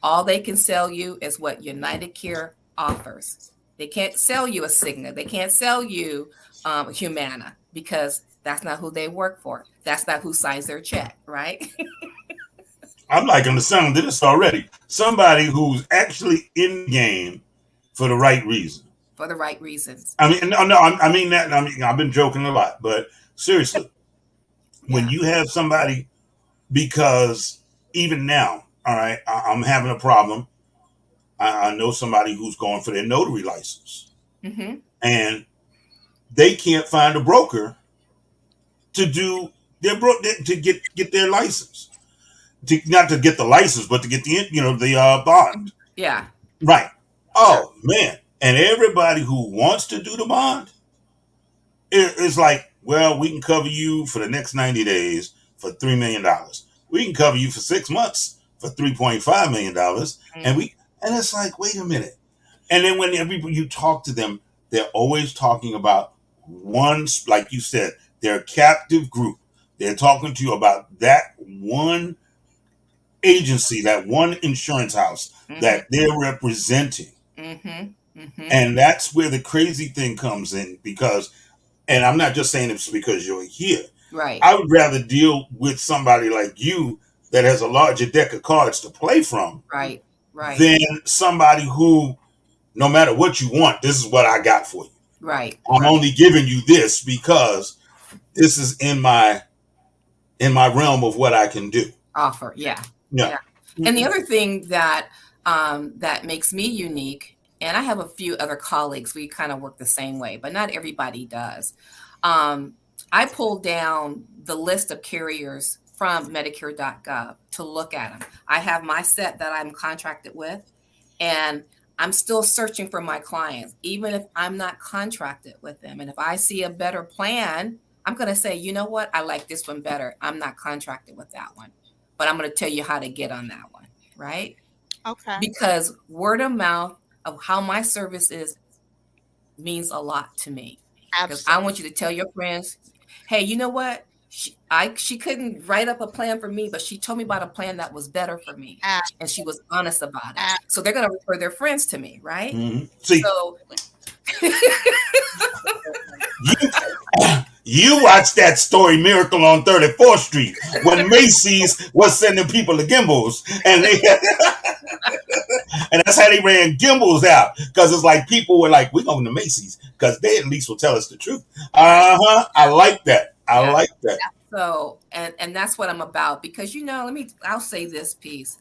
All they can sell you is what United Care offers. They can't sell you a Cigna. They can't sell you Humana, because that's not who they work for. That's not who signs their check, right? I'm liking the sound of this already. Somebody who's actually in the game for the right reason. For the right reasons. I mean, I mean that. I mean, I've been joking a lot, but seriously, when you have somebody, because even now, all right, I'm having a problem. I know somebody who's going for their notary license, and they can't find a broker to do to get their license. Not to get the license, but to get the bond. Yeah. Right. Oh man! And everybody who wants to do the bond, it's like, well, we can cover you for the next 90 days for $3 million. We can cover you for 6 months for $3.5 million, and it's like, wait a minute. And then when you talk to them, they're always talking about one, like you said, their captive group. They're talking to you about that one agency, that one insurance house that they're representing. And that's where the crazy thing comes in, because, and I'm not just saying it's because you're here. Right. I would rather deal with somebody like you that has a larger deck of cards to play from. Right. Than somebody who, no matter what you want, this is what I got for you. Right. I'm only giving you this because this is in my realm of what I can do. Offer. Yeah. And the other thing that that makes me unique, and I have a few other colleagues, we kind of work the same way, but not everybody does. I pulled down the list of carriers from Medicare.gov to look at them. I have my set that I'm contracted with, and I'm still searching for my clients, even if I'm not contracted with them. And if I see a better plan, I'm going to say, you know what? I like this one better. I'm not contracted with that one, but I'm going to tell you how to get on that one, right? Okay. Because word of mouth of how my service is means a lot to me. Because I want you to tell your friends, hey, you know what? She couldn't write up a plan for me, but she told me about a plan that was better for me. And she was honest about it. So they're going to refer their friends to me, right? See, so you watched that story Miracle on 34th Street when Macy's was sending people to Gimbals, and they and that's how they ran Gimbals out, because it's like people were like, we're going to Macy's because they at least will tell us the truth. I like that. I like that. So, and that's what I'm about, because, I'll say this piece.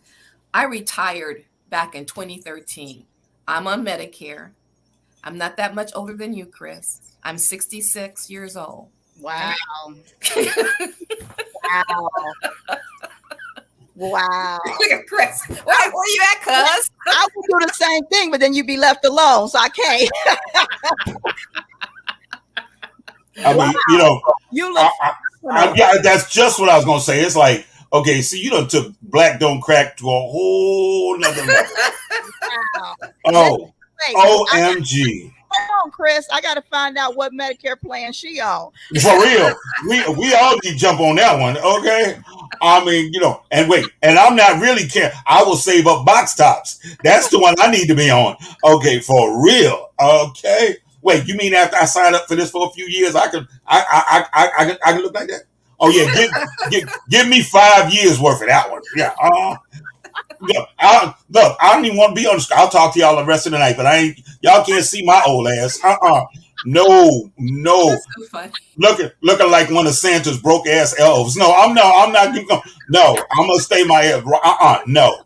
I retired back in 2013. I'm on Medicare. I'm not that much older than you, Chris. I'm 66 years old. Wow. Wow. Look at Chris. Where you at, cuz? I would do the same thing, but then you'd be left alone, so I can't. I mean, you look. That's just what I was going to say. It's like, okay, see, you done took Black Don't Crack to a whole nother level. Wow. OMG. Hold on, Chris. I got to find out what Medicare plan she on. For real. We all need to jump on that one, okay? I mean, and wait, and I'm not really caring. I will save up box tops. That's the one I need to be on. Okay, for real. Okay. Wait, you mean after I sign up for this for a few years, I can look like that? Oh yeah, give me 5 years worth of that one. Yeah. I don't even want to be on the screen. I'll talk to y'all the rest of the night, but y'all can't see my old ass. No. Looking like one of Santa's broke ass elves. No, I'm not gonna. No, I'm gonna stay my ass. No.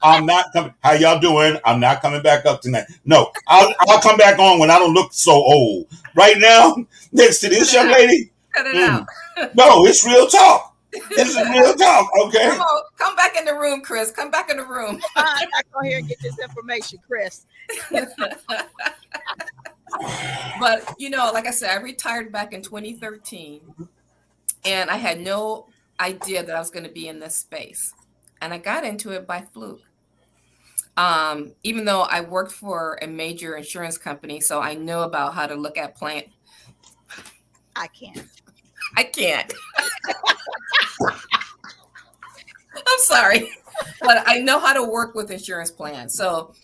I'm not coming. How y'all doing? I'm not coming back up tonight. No, I'll come back on when I don't look so old. Right now, next to this young lady. Cut it out. No, it's real talk. This is real talk, okay? Come on, come back in the room, Chris. Come back in the room. I gotta go here and get this information, Chris. But like I said, I retired back in 2013, and I had no idea that I was going to be in this space, and I got into it by fluke. Even though I worked for a major insurance company, so I know about how to look at plan. I can't. I can't. I'm sorry, but I know how to work with insurance plans. So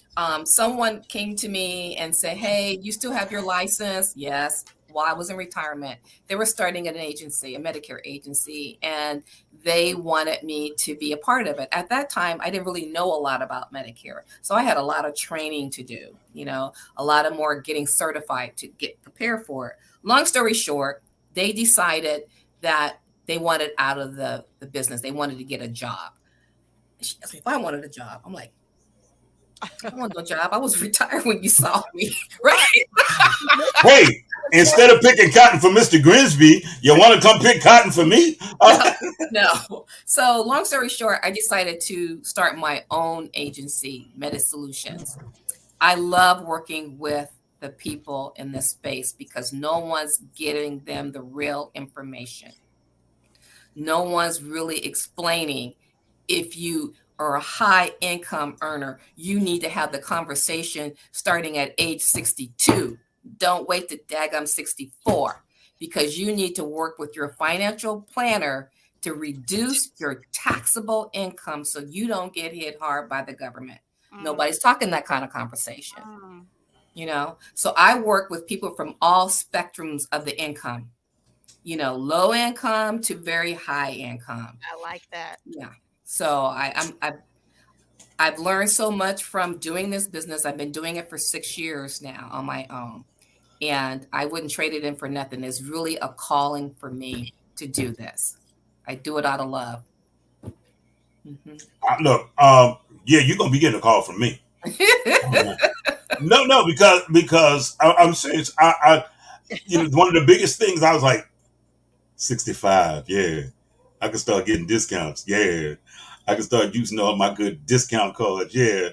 someone came to me and said, "Hey, you still have your license?" Yes. While I was in retirement, they were starting an agency, a Medicare agency, and they wanted me to be a part of it. At that time, I didn't really know a lot about Medicare. So I had a lot of training to do, a lot of more getting certified to get prepared for it. Long story short, they decided that they wanted out of the business. They wanted to get a job. She asked me if I wanted a job. I'm like, I don't want no job. I was retired when you saw me, right? Hey, instead of picking cotton for Mr. Grimsby, you want to come pick cotton for me? No. So long story short, I decided to start my own agency, Meta Solutions. I love working with the people in this space because no one's getting them the real information. No one's really explaining if you are a high income earner, you need to have the conversation starting at age 62. Don't wait to daggum 64 because you need to work with your financial planner to reduce your taxable income so you don't get hit hard by the government. Nobody's talking that kind of conversation, So I work with people from all spectrums of the income, low income to very high income. I like that. Yeah. So I've learned so much from doing this business. I've been doing it for 6 years now on my own, and I wouldn't trade it in for nothing. It's really a calling for me to do this. I do it out of love. Mm-hmm. Look, yeah, you're gonna be getting a call from me. No, because I'm serious. I one of the biggest things I was like, 65, yeah, I can start getting discounts, yeah. I can start using all my good discount cards, yeah.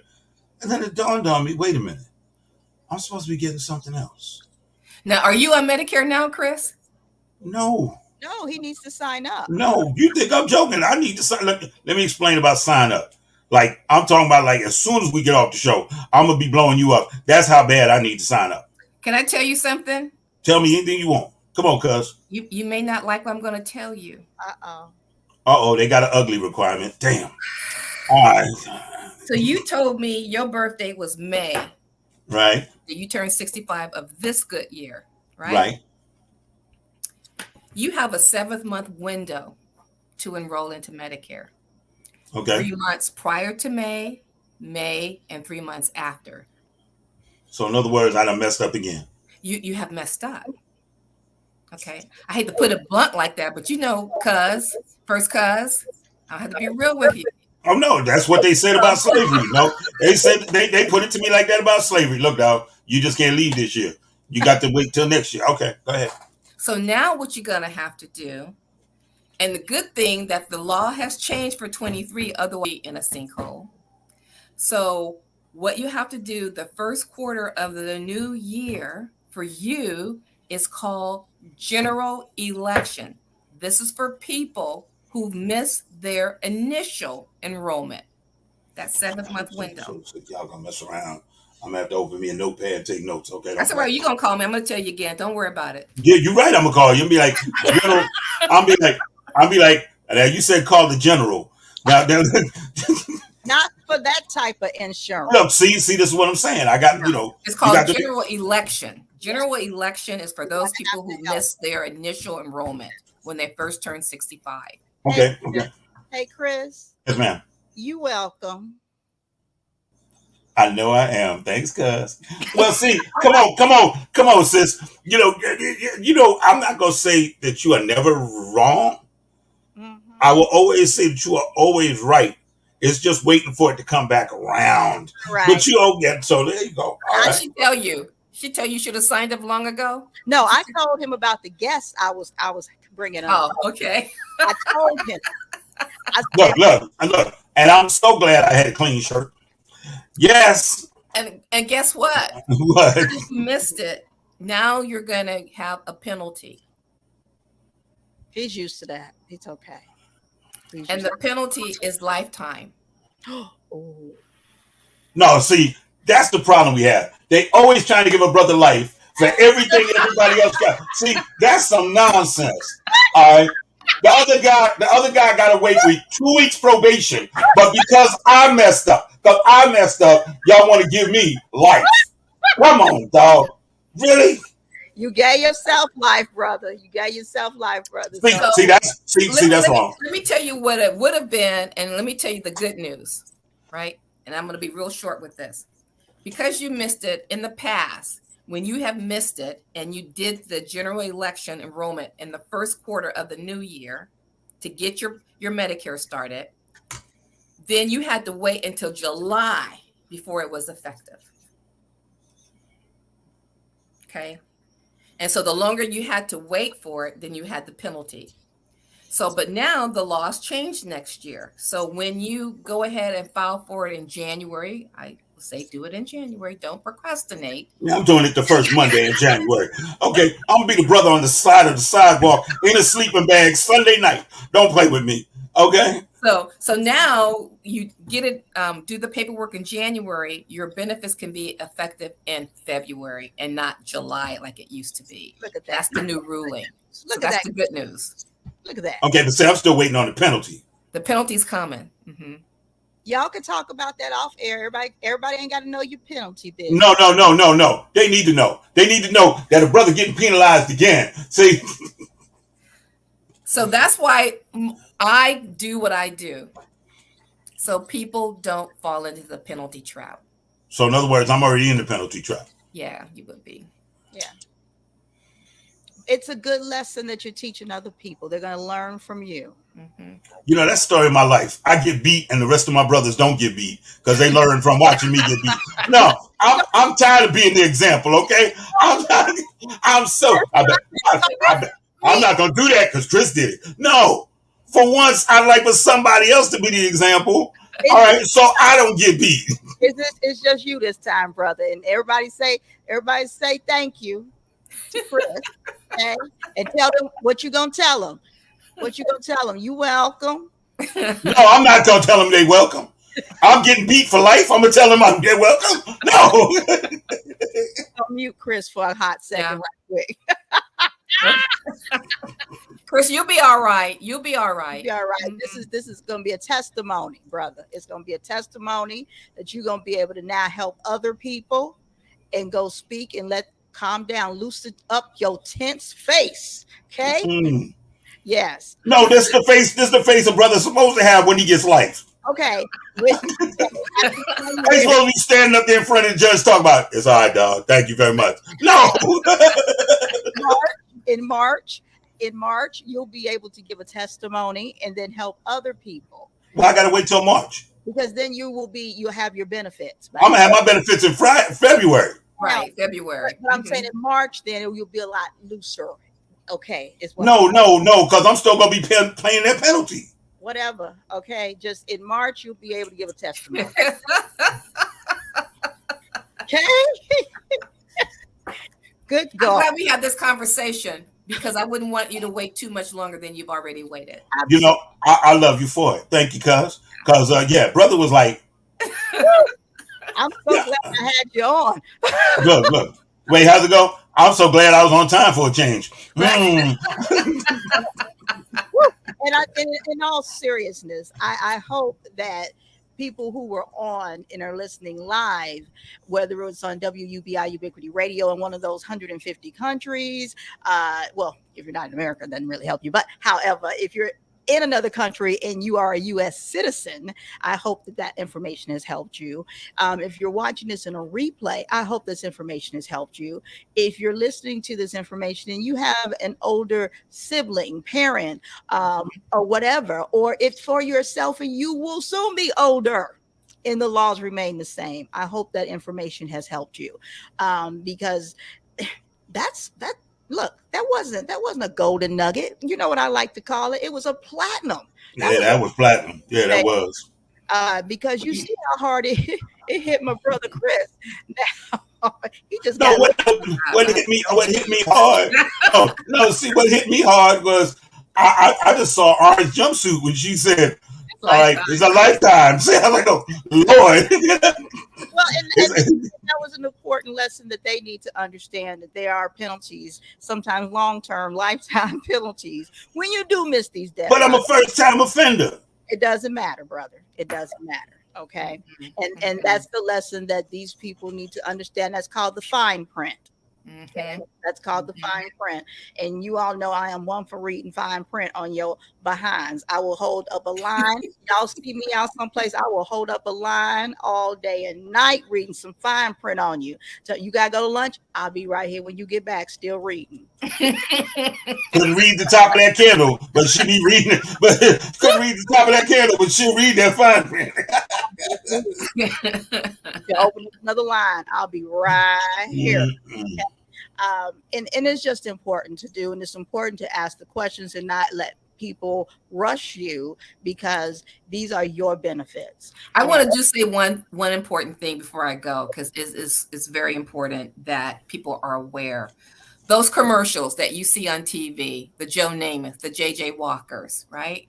And then it dawned on me, wait a minute. I'm supposed to be getting something else. Now, are you on Medicare now, Chris? No. No, he needs to sign up. No, you think I'm joking. I need to sign up. Let me explain about sign up. Like, I'm talking about like as soon as we get off the show, I'm going to be blowing you up. That's how bad I need to sign up. Can I tell you something? Tell me anything you want. Come on, cuz. You may not like what I'm going to tell you. Uh-oh, they got an ugly requirement. Damn. All right. So you told me your birthday was May. Right. You turned 65 of this good year, right? Right. You have a 7-month window to enroll into Medicare. Okay. 3 months prior to May, and 3 months after. So in other words, I done messed up again. You have messed up. Okay. I hate to put it blunt like that, but cuz, I have to be real with you. Oh no, that's what they said about slavery. No, they said they put it to me like that about slavery. Look, dog, you just can't leave this year. You got to wait till next year. Okay, go ahead. So now what you're gonna have to do, and the good thing that the law has changed for 23, otherwise in a sinkhole. So what you have to do the first quarter of the new year for you is called general election. This is for people who missed their initial enrollment. That 7-month window. So y'all gonna mess around. I'm gonna have to open me a notepad and take notes. Okay. That's all right. You're gonna call me. I'm gonna tell you again. Don't worry about it. Yeah, you're right. I'm gonna call you. And be like, I'll be like, now you said call the general. Now, Not for that type of insurance. look, see, this is what I'm saying. I got, It's called general election. General election is for those people who missed their initial enrollment when they first turned 65. Okay. Hey, Chris. Yes, ma'am. You welcome. I know I am. Thanks, cuz. Well, see, come on, sis. I'm not gonna say that you are never wrong. Mm-hmm. I will always say that you are always right. It's just waiting for it to come back around. Right. But you don't get, so there you go. All I right. should tell you, She tell you should have signed up long ago? No, I told him about the guests I was bringing up. Oh, okay. I told him. I said, Look. And I'm so glad I had a clean shirt. Yes. And guess what? What? You missed it. Now you're going to have a penalty. he's used to that. It's okay. And the penalty is lifetime. Oh. No, see, that's the problem we have. They always trying to give a brother life for everything everybody else got. See, that's some nonsense. All right. The other guy got to wait for 2 weeks probation, but because I messed up, y'all want to give me life. Come on, dog. Really? You gave yourself life, brother. You gave yourself life, brother. See, that's wrong. Let me tell you what it would have been, and let me tell you the good news, right? And I'm going to be real short with this. Because you missed it in the past, when you have missed it and you did the general election enrollment in the first quarter of the new year to get your Medicare started, then you had to wait until July before it was effective. Okay. And so the longer you had to wait for it, then you had the penalty. So, but now the laws changed next year. So when you go ahead and file for it in January, I will say do it in January. Don't procrastinate. Yeah, I'm doing it the first Monday in January. Okay, I'm going to be the brother on the side of the sidewalk in a sleeping bag Sunday night. Don't play with me. Okay? So now you get it, do the paperwork in January. Your benefits can be effective in February and not July like it used to be. Look at that. That's the new ruling. Look So at that's that. the good news. Look at that. Okay, but see, I'm still waiting on the penalty. The penalty's coming. Mm-hmm. Y'all can talk about that off air. Everybody ain't got to know your penalty there. No. They need to know. They need to know that a brother getting penalized again. See? So that's why I do what I do. So people don't fall into the penalty trap. So in other words, I'm already in the penalty trap. Yeah, you would be. Yeah. It's a good lesson that you're teaching other people. They're going to learn from you. Mm-hmm. You know, that's the story of my life. I get beat and the rest of my brothers don't get beat because they learn from watching me get beat. No, I'm tired of being the example, okay? I'm not going to do that because Chris did it. No. For once, I'd like for somebody else to be the example. All right, so I don't get beat. It's just you this time, brother. And everybody say thank you to Chris. Okay? And tell them what you're going to tell them. What you going to tell them? You welcome. No, I'm not going to tell them they welcome. I'm getting beat for life. I'm going to tell them they're welcome. No. I'll mute Chris for a hot second right quick. Chris, you'll be all right. You'll be all right. You'll be all right. Mm-hmm. This is going to be a testimony, brother. It's going to be a testimony that you're going to be able to now help other people and go speak and calm down, loosen up your tense face. Okay. Mm. Yes. No, this is the face a brother's supposed to have when he gets life. Okay. He's supposed to be standing up there in front of the judge talking about, it's all right, dog. Thank you very much. No. In March, you'll be able to give a testimony and then help other people. Well, I got to wait till March. Because then you'll have your benefits. I'm going to have my benefits in February. Right, February. But I'm saying in March, then you'll be a lot looser. Okay. No, because I'm still going to be paying that penalty. Whatever. Okay. Just in March, you'll be able to give a testimony. Okay. Good God. I'm glad we had this conversation because I wouldn't want you to wait too much longer than you've already waited. You know, I love you for it. Thank you, cuz. Because, brother was like. I'm so glad I had you on. Look. Wait, how's it go? I'm so glad I was on time for a change. And in all seriousness, I hope that people who were on and are listening live, whether it's on WUBI Ubiquity Radio in one of those 150 countries, well, if you're not in America, it doesn't really help you. But however, if you're in another country and you are a U.S. citizen, I hope that information has helped you. If you're watching this in a replay, I hope this information has helped you. If you're listening to this information and you have an older sibling, parent, or whatever, or it's for yourself and you will soon be older and the laws remain the same. I hope that information has helped you, because that. Look, that wasn't a golden nugget. You know what I like to call it? It was a platinum. That was platinum. Yeah, that was. Because you see how hard it hit my brother Chris. Now he just no. What hit me hard? No. See, what hit me hard was I just saw orange jumpsuit when she said, "All right, it's a lifetime." See, I was like, "Oh Lord." Well, and that was an important lesson that they need to understand, that there are penalties, sometimes long-term, lifetime penalties, when you do miss these deadlines. But I'm a first-time offender. It doesn't matter, brother. It doesn't matter. Okay. And that's the lesson that these people need to understand. That's called the fine print. Okay? That's called the fine print. And you all know I am one for reading fine print on your behinds. I will hold up a line. Y'all see me out someplace, I will hold up a line all day and night reading some fine print on you. So you gotta go to lunch, I'll be right here when you get back still reading. Couldn't read the top of that candle, but she be reading it. But couldn't read the top of that candle, but she'll read that fine print. You open another line, I'll be right here. Okay? And it's just important to do, and it's important to ask the questions and not let people rush you, because these are your benefits. I want to just say one important thing before I go, because it's very important that people are aware. Those commercials that you see on TV, the Joe Namath, the JJ Walkers, right?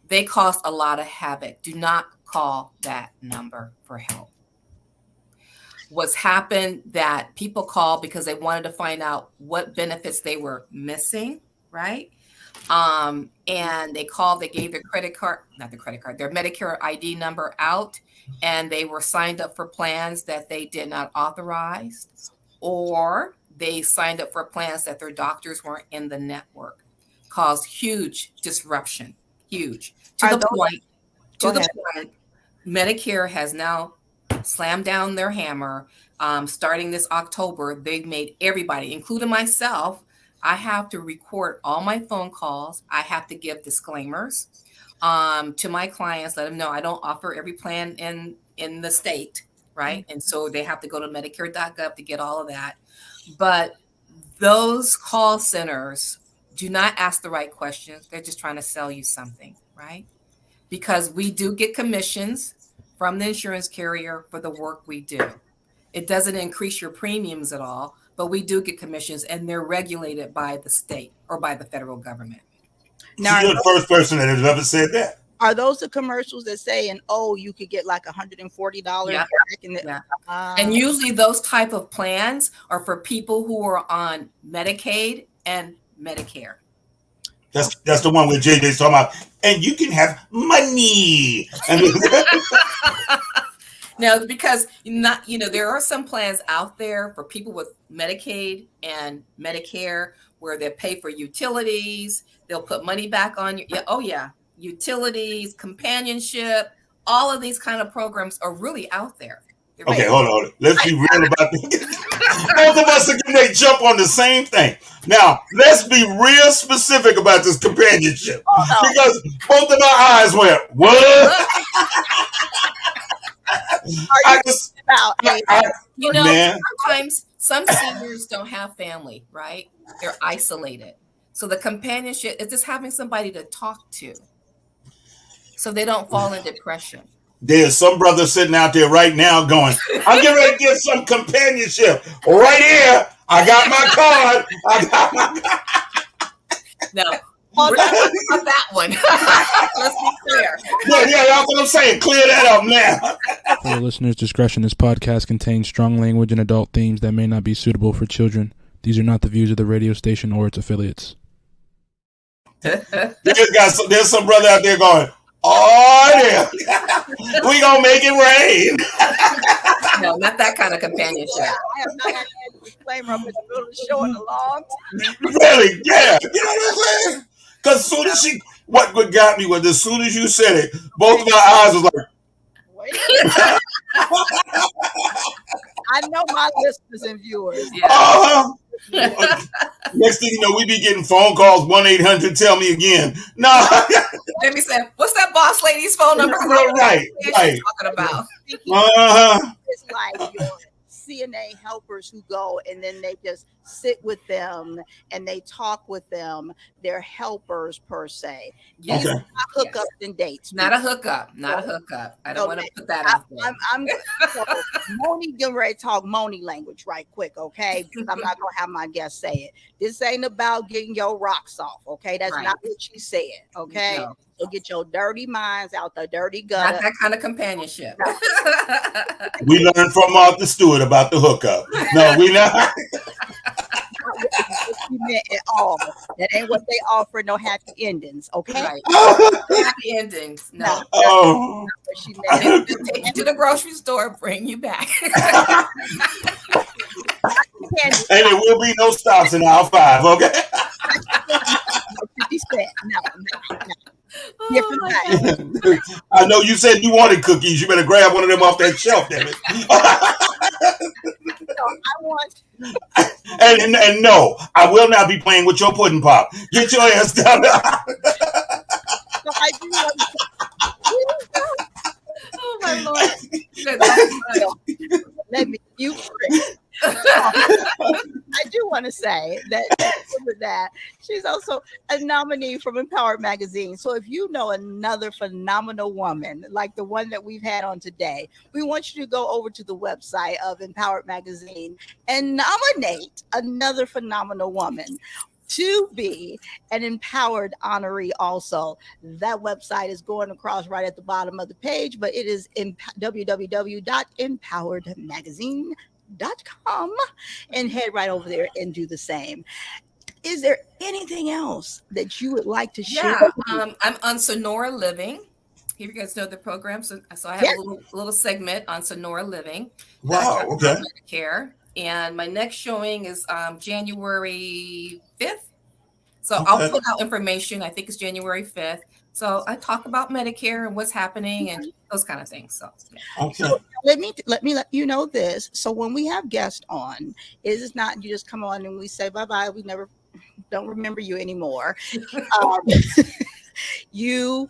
They cause a lot of havoc. Do not call that number for help. What's happened that people call because they wanted to find out what benefits they were missing, right? And they called, they gave their their Medicare ID number out, and they were signed up for plans that they did not authorize, or they signed up for plans that their doctors weren't in the network. Caused huge disruption, huge. To the point, Medicare has now slammed down their hammer. Starting this October, they've made everybody, including myself, I have to record all my phone calls. I have to give disclaimers to my clients, let them know I don't offer every plan in the state, right? And so they have to go to Medicare.gov to get all of that. But those call centers do not ask the right questions. They're just trying to sell you something, right? Because we do get commissions from the insurance carrier for the work we do. It doesn't increase your premiums at all, but we do get commissions, and they're regulated by the state or by the federal government. Now, you're the first person that has ever said that. Are those the commercials that say, and you could get like $140 back in the, and usually those type of plans are for people who are on Medicaid and Medicare. That's the one where JJ's talking about, and you can have money. No, because there are some plans out there for people with Medicaid and Medicare where they pay for utilities. They'll put money back on you. Utilities, companionship, all of these kind of programs are really out there. Okay, hold on. Let's be real about this. Both of us are getting a jump on the same thing. Now, let's be real specific about this companionship. Because both of our eyes went, what? Sometimes some seniors don't have family, right? They're isolated. So the companionship is just having somebody to talk to so they don't fall in depression. There's some brother sitting out there right now going, I'm getting ready to get some companionship. Right here, I got my card. No, we're not talking about that one. Let's be clear. Yeah, that's what I'm saying. Clear that up now. For the listener's discretion, this podcast contains strong language and adult themes that may not be suitable for children. These are not the views of the radio station or its affiliates. There's some brother out there going, oh, yeah. We gonna make it rain. No, not that kind of companionship. I have not had a disclaimer up in the middle of the show in a long time. Really? Yeah. You know what I'm saying? Because as soon as what got me was as soon as you said it, both of my eyes was like, wait. I know my listeners and viewers. Yeah. Next thing you know, we be getting phone calls 1-800 tell me again. No. Debbie said, "What's that boss lady's phone number?" Right. She's talking about. It's like your CNA helpers who go and then they just sit with them and they talk with them. They're helpers per se. Yes. These are not hookups and dates. Not a hookup. Not a hookup. I don't want to put that out there. I'm so Moni getting ready to talk Moni language right quick, okay? Because I'm not gonna have my guests say it. This ain't about getting your rocks off, okay? That's not what she said, okay? No. So get your dirty minds out the dirty gutter. Not that kind of companionship. No. We learned from Martha Stewart about the hookup. No, we not. What you meant at all. That ain't what they offer. No happy endings, okay? Right. Happy endings. No. Oh. She meant. Take you to the grocery store, bring you back. And there will be no stops in aisle 5, okay? 50 cents. No. I know you said you wanted cookies. You better grab one of them off that shelf, damn it. I want. And no, I will not be playing with your pudding pop. Get your ass down. So I do want to. Oh my Lord! Let me I do want to say that she's also a nominee from Empowered Magazine. So if you know another phenomenal woman like the one that we've had on today, we want you to go over to the website of Empowered Magazine and nominate another phenomenal woman to be an empowered honoree also. That website is going across right at the bottom of the page, but it is www.empoweredmagazine.com, and head right over there and do the same. Is there anything else that you would like to share? Yeah, I'm on Sonora Living. Here you guys know the program. So I have a little segment on Sonora Living. Wow, okay. Medicare. And my next showing is January 5th. So I'll put out information. I think it's January 5th. So I talk about Medicare and what's happening and those kind of things. So, so let me let you know this. So when we have guests on, it is not you just come on and we say bye-bye. We don't remember you anymore. You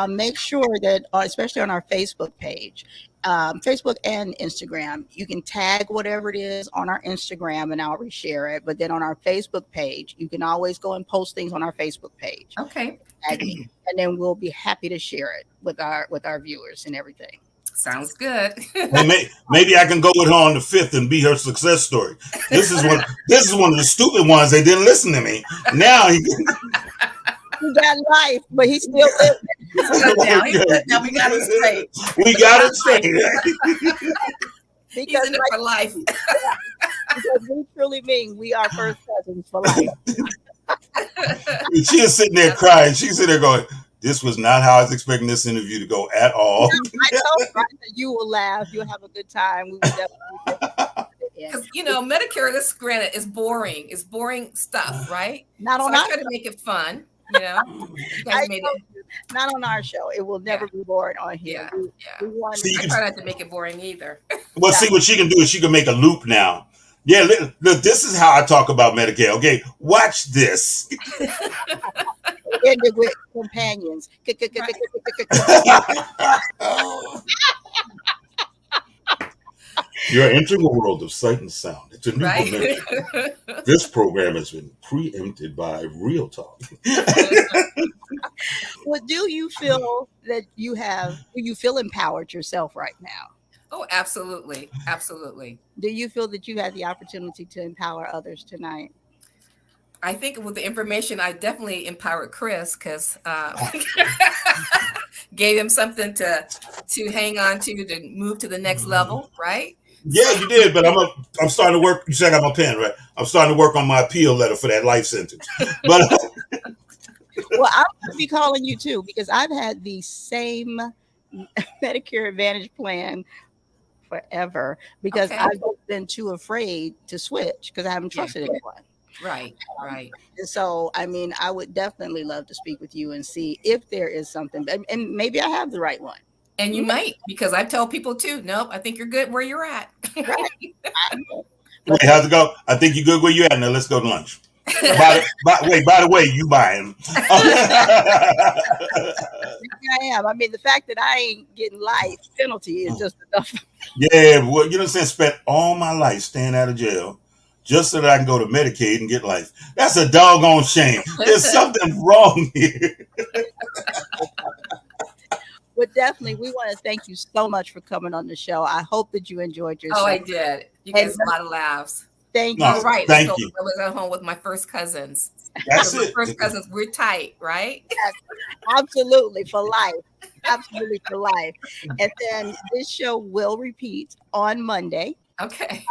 make sure that, especially on our Facebook page, Facebook and Instagram, you can tag whatever it is on our Instagram and I'll reshare it. But then on our Facebook page, you can always go and post things on our Facebook page. Okay. And then we'll be happy to share it with our viewers and everything. Sounds good. Well, maybe I can go with her on the 5th and be her success story. This is one of the stupid ones. They didn't listen to me. Now he got life, but he's still living. Now we got it straight. We got it straight. He's in it for life. Because we truly mean we are first cousins for life. She is sitting there crying. She's sitting there going, "This was not how I was expecting this interview to go at all." I know, right? You will laugh. You'll have a good time. We will definitely. Because Medicare, this granted is boring. It's boring stuff, right? Not on I try to make it fun. You guys made it. Not on our show. It will never be boring on here. I try not to make it boring either. Well, see what she can do is she can make a loop now. Yeah, look, this is how I talk about Medicare. Okay, watch this. Ended with companions. You're entering a world of sight and sound. It's a new dimension. This program has been preempted by Real Talk. Well, do you feel that do you feel empowered yourself right now? Oh, absolutely. Absolutely. Do you feel that you had the opportunity to empower others tonight? I think with the information, I definitely empowered Chris because gave him something to hang on to move to the next level, right? Yeah, you did, but I'm starting to work. You said I got my pen, right? I'm starting to work on my appeal letter for that life sentence. But well, I'm going to be calling you too because I've had the same Medicare Advantage plan forever because I've been too afraid to switch because I haven't trusted anyone. Right. And so, I mean, I would definitely love to speak with you and see if there is something, and maybe I have the right one. And you might, because I tell people too, nope, I think you're good where you're at. Right. I know. Wait, how's it go? I think you're good where you at now. Let's go to lunch. By the way, you buying. I am. I mean, the fact that I ain't getting life penalty is just enough. Yeah, well, you know what I'm saying? Spent all my life staying out of jail just so that I can go to Medicaid and get life. That's a doggone shame. There's something wrong here. But definitely, we want to thank you so much for coming on the show. I hope that you enjoyed yourself. Oh, I did. You guys a lot of laughs. Thank No, you. Right. Thank so you. I was at home with my first cousins. That's My it. first cousins, we're tight, right? Absolutely, for life. Absolutely for life. And then this show will repeat on Monday. Okay.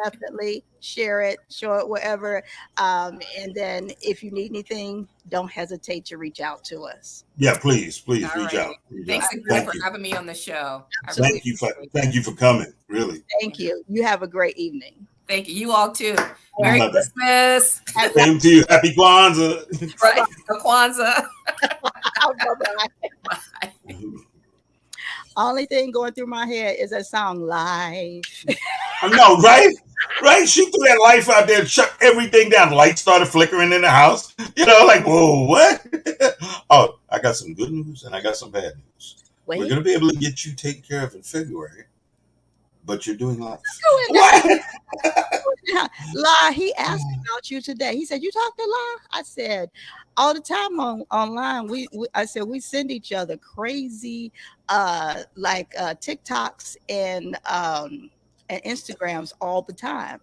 Definitely share it, show it wherever. And then if you need anything, don't hesitate to reach out to us. Yeah, please All reach right. out. Thanks Thank again for you. having me on the show. I Absolutely. really appreciate Thank it. you for coming. Really. Thank you. You have a great evening. Thank you. You all too. Merry Love it. Christmas. Same to you. Happy Kwanzaa. Right. Kwanzaa. Bye-bye. Only thing going through my head is that song Life. I know, right? Right? She threw that life out there and shut everything down. Lights started flickering in the house. You know, like, whoa, what? Oh, I got some good news and I got some bad news. We're Wait. going to be able to get you taken care of in February, but you're doing life. What? What? La, he asked about you today. He said, "You talk to La?" I said, "All the time online. I said we send each other crazy, TikToks and Instagrams all the time."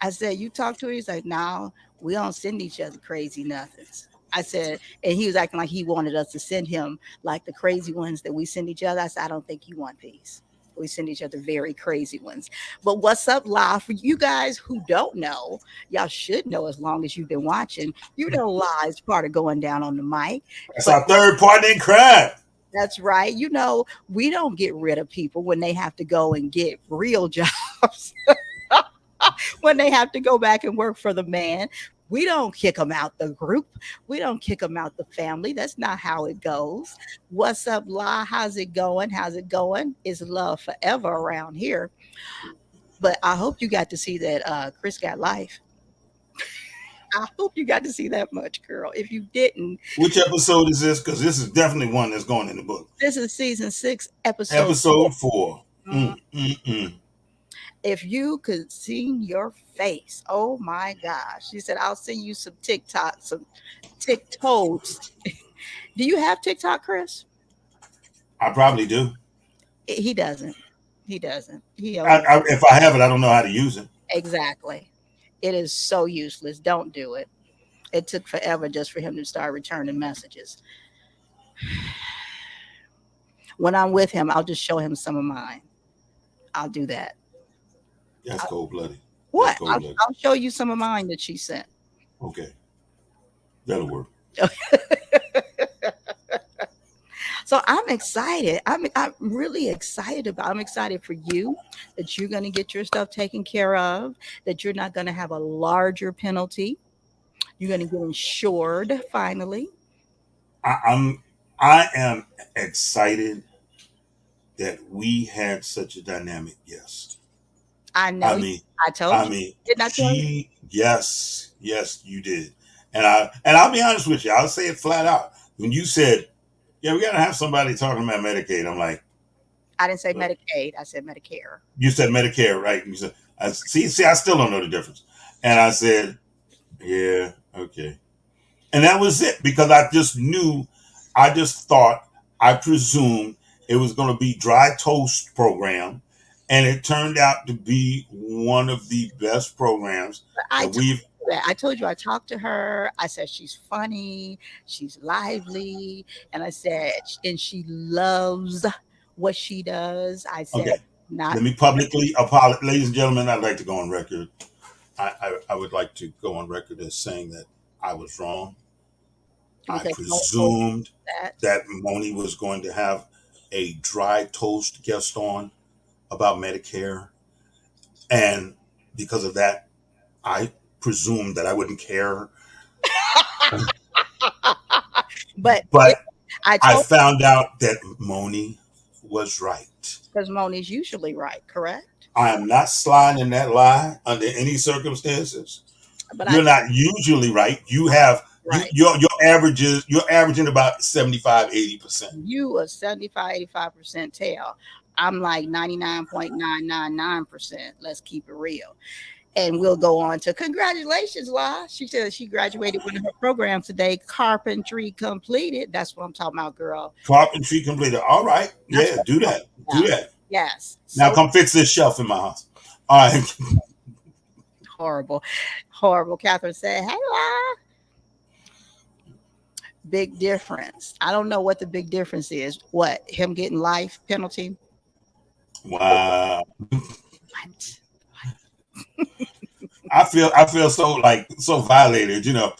I said, "You talk to her?" He's like, "No, we don't send each other crazy nothings." I said, and he was acting like he wanted us to send him like the crazy ones that we send each other. I said, "I don't think you want these. We send each other very crazy ones." But what's up, La? For you guys who don't know, y'all should know as long as you've been watching. You know, La is part of going down on the mic. That's our third partner in crime. That's right. You know, we don't get rid of people when they have to go and get real jobs. When they have to go back and work for the man. We don't kick them out the group. We don't kick them out the family. That's not how it goes. What's up, La? How's it going? How's it going? It's love forever around here. But I hope you got to see that Chris got life. I hope you got to see that much, girl. If you didn't, Which episode is this? Because this is definitely one that's going in the book. this is season 6, episode Episode 4. Mhm. If you could see your face, oh my gosh. She said, "I'll send you some TikTok, some TikToks." Do you have TikTok, Chris? I probably do. He doesn't. He doesn't. If I have it, I don't know how to use it. Exactly. It is so useless. Don't do it. It took forever just for him to start returning messages. When I'm with him, I'll just show him some of mine. I'll do that. That's cold-blooded. What? Cold-blooded. I'll show you some of mine that she sent. Okay. That'll work. So I'm excited. I'm really excited I'm excited for you that you're going to get your stuff taken care of, that you're not going to have a larger penalty. You're going to get insured finally. I am excited that we had such a dynamic guest. I know. I told you. Didn't I tell you? Yes, you did. And I'll be honest with you. I'll say it flat out. When you said, "Yeah, we got to have somebody talking about Medicaid," I'm like, I didn't say Medicaid. I said Medicare. you said Medicare, right? You said, I still don't know the difference. And I said, yeah, okay. And that was it, because I just thought, I presumed it was going to be dry toast program. And it turned out to be one of the best programs that we've. I told you I talked to her. I said she's funny, she's lively, and I said, and she loves what she does. I said, Okay. Let me publicly apologize, ladies and gentlemen. I'd like to go on record. I would like to go on record as saying that I was wrong. I presumed that Moni was going to have a dry toast guest on about Medicare, and because of that, I presumed that I wouldn't care. but I found out that Moni was right. Because Moni's usually right, correct? I am not sliding in that lie under any circumstances. But You're not usually right. You have right. your averages. You're averaging about 75-80%. You a 75-85% tail. I'm like 99.999%. Let's keep it real. And we'll go on to congratulations, La. She said she graduated one of her programs today, carpentry completed. That's what I'm talking about, girl. Carpentry completed. All right. Yeah, do that. Do that. Yes. Now So come fix this shelf in my house. All right. horrible. Horrible. Catherine said, hey, La. Big difference. I don't know what the big difference is. What? Him getting life penalty? Wow. What? I feel so violated, you know.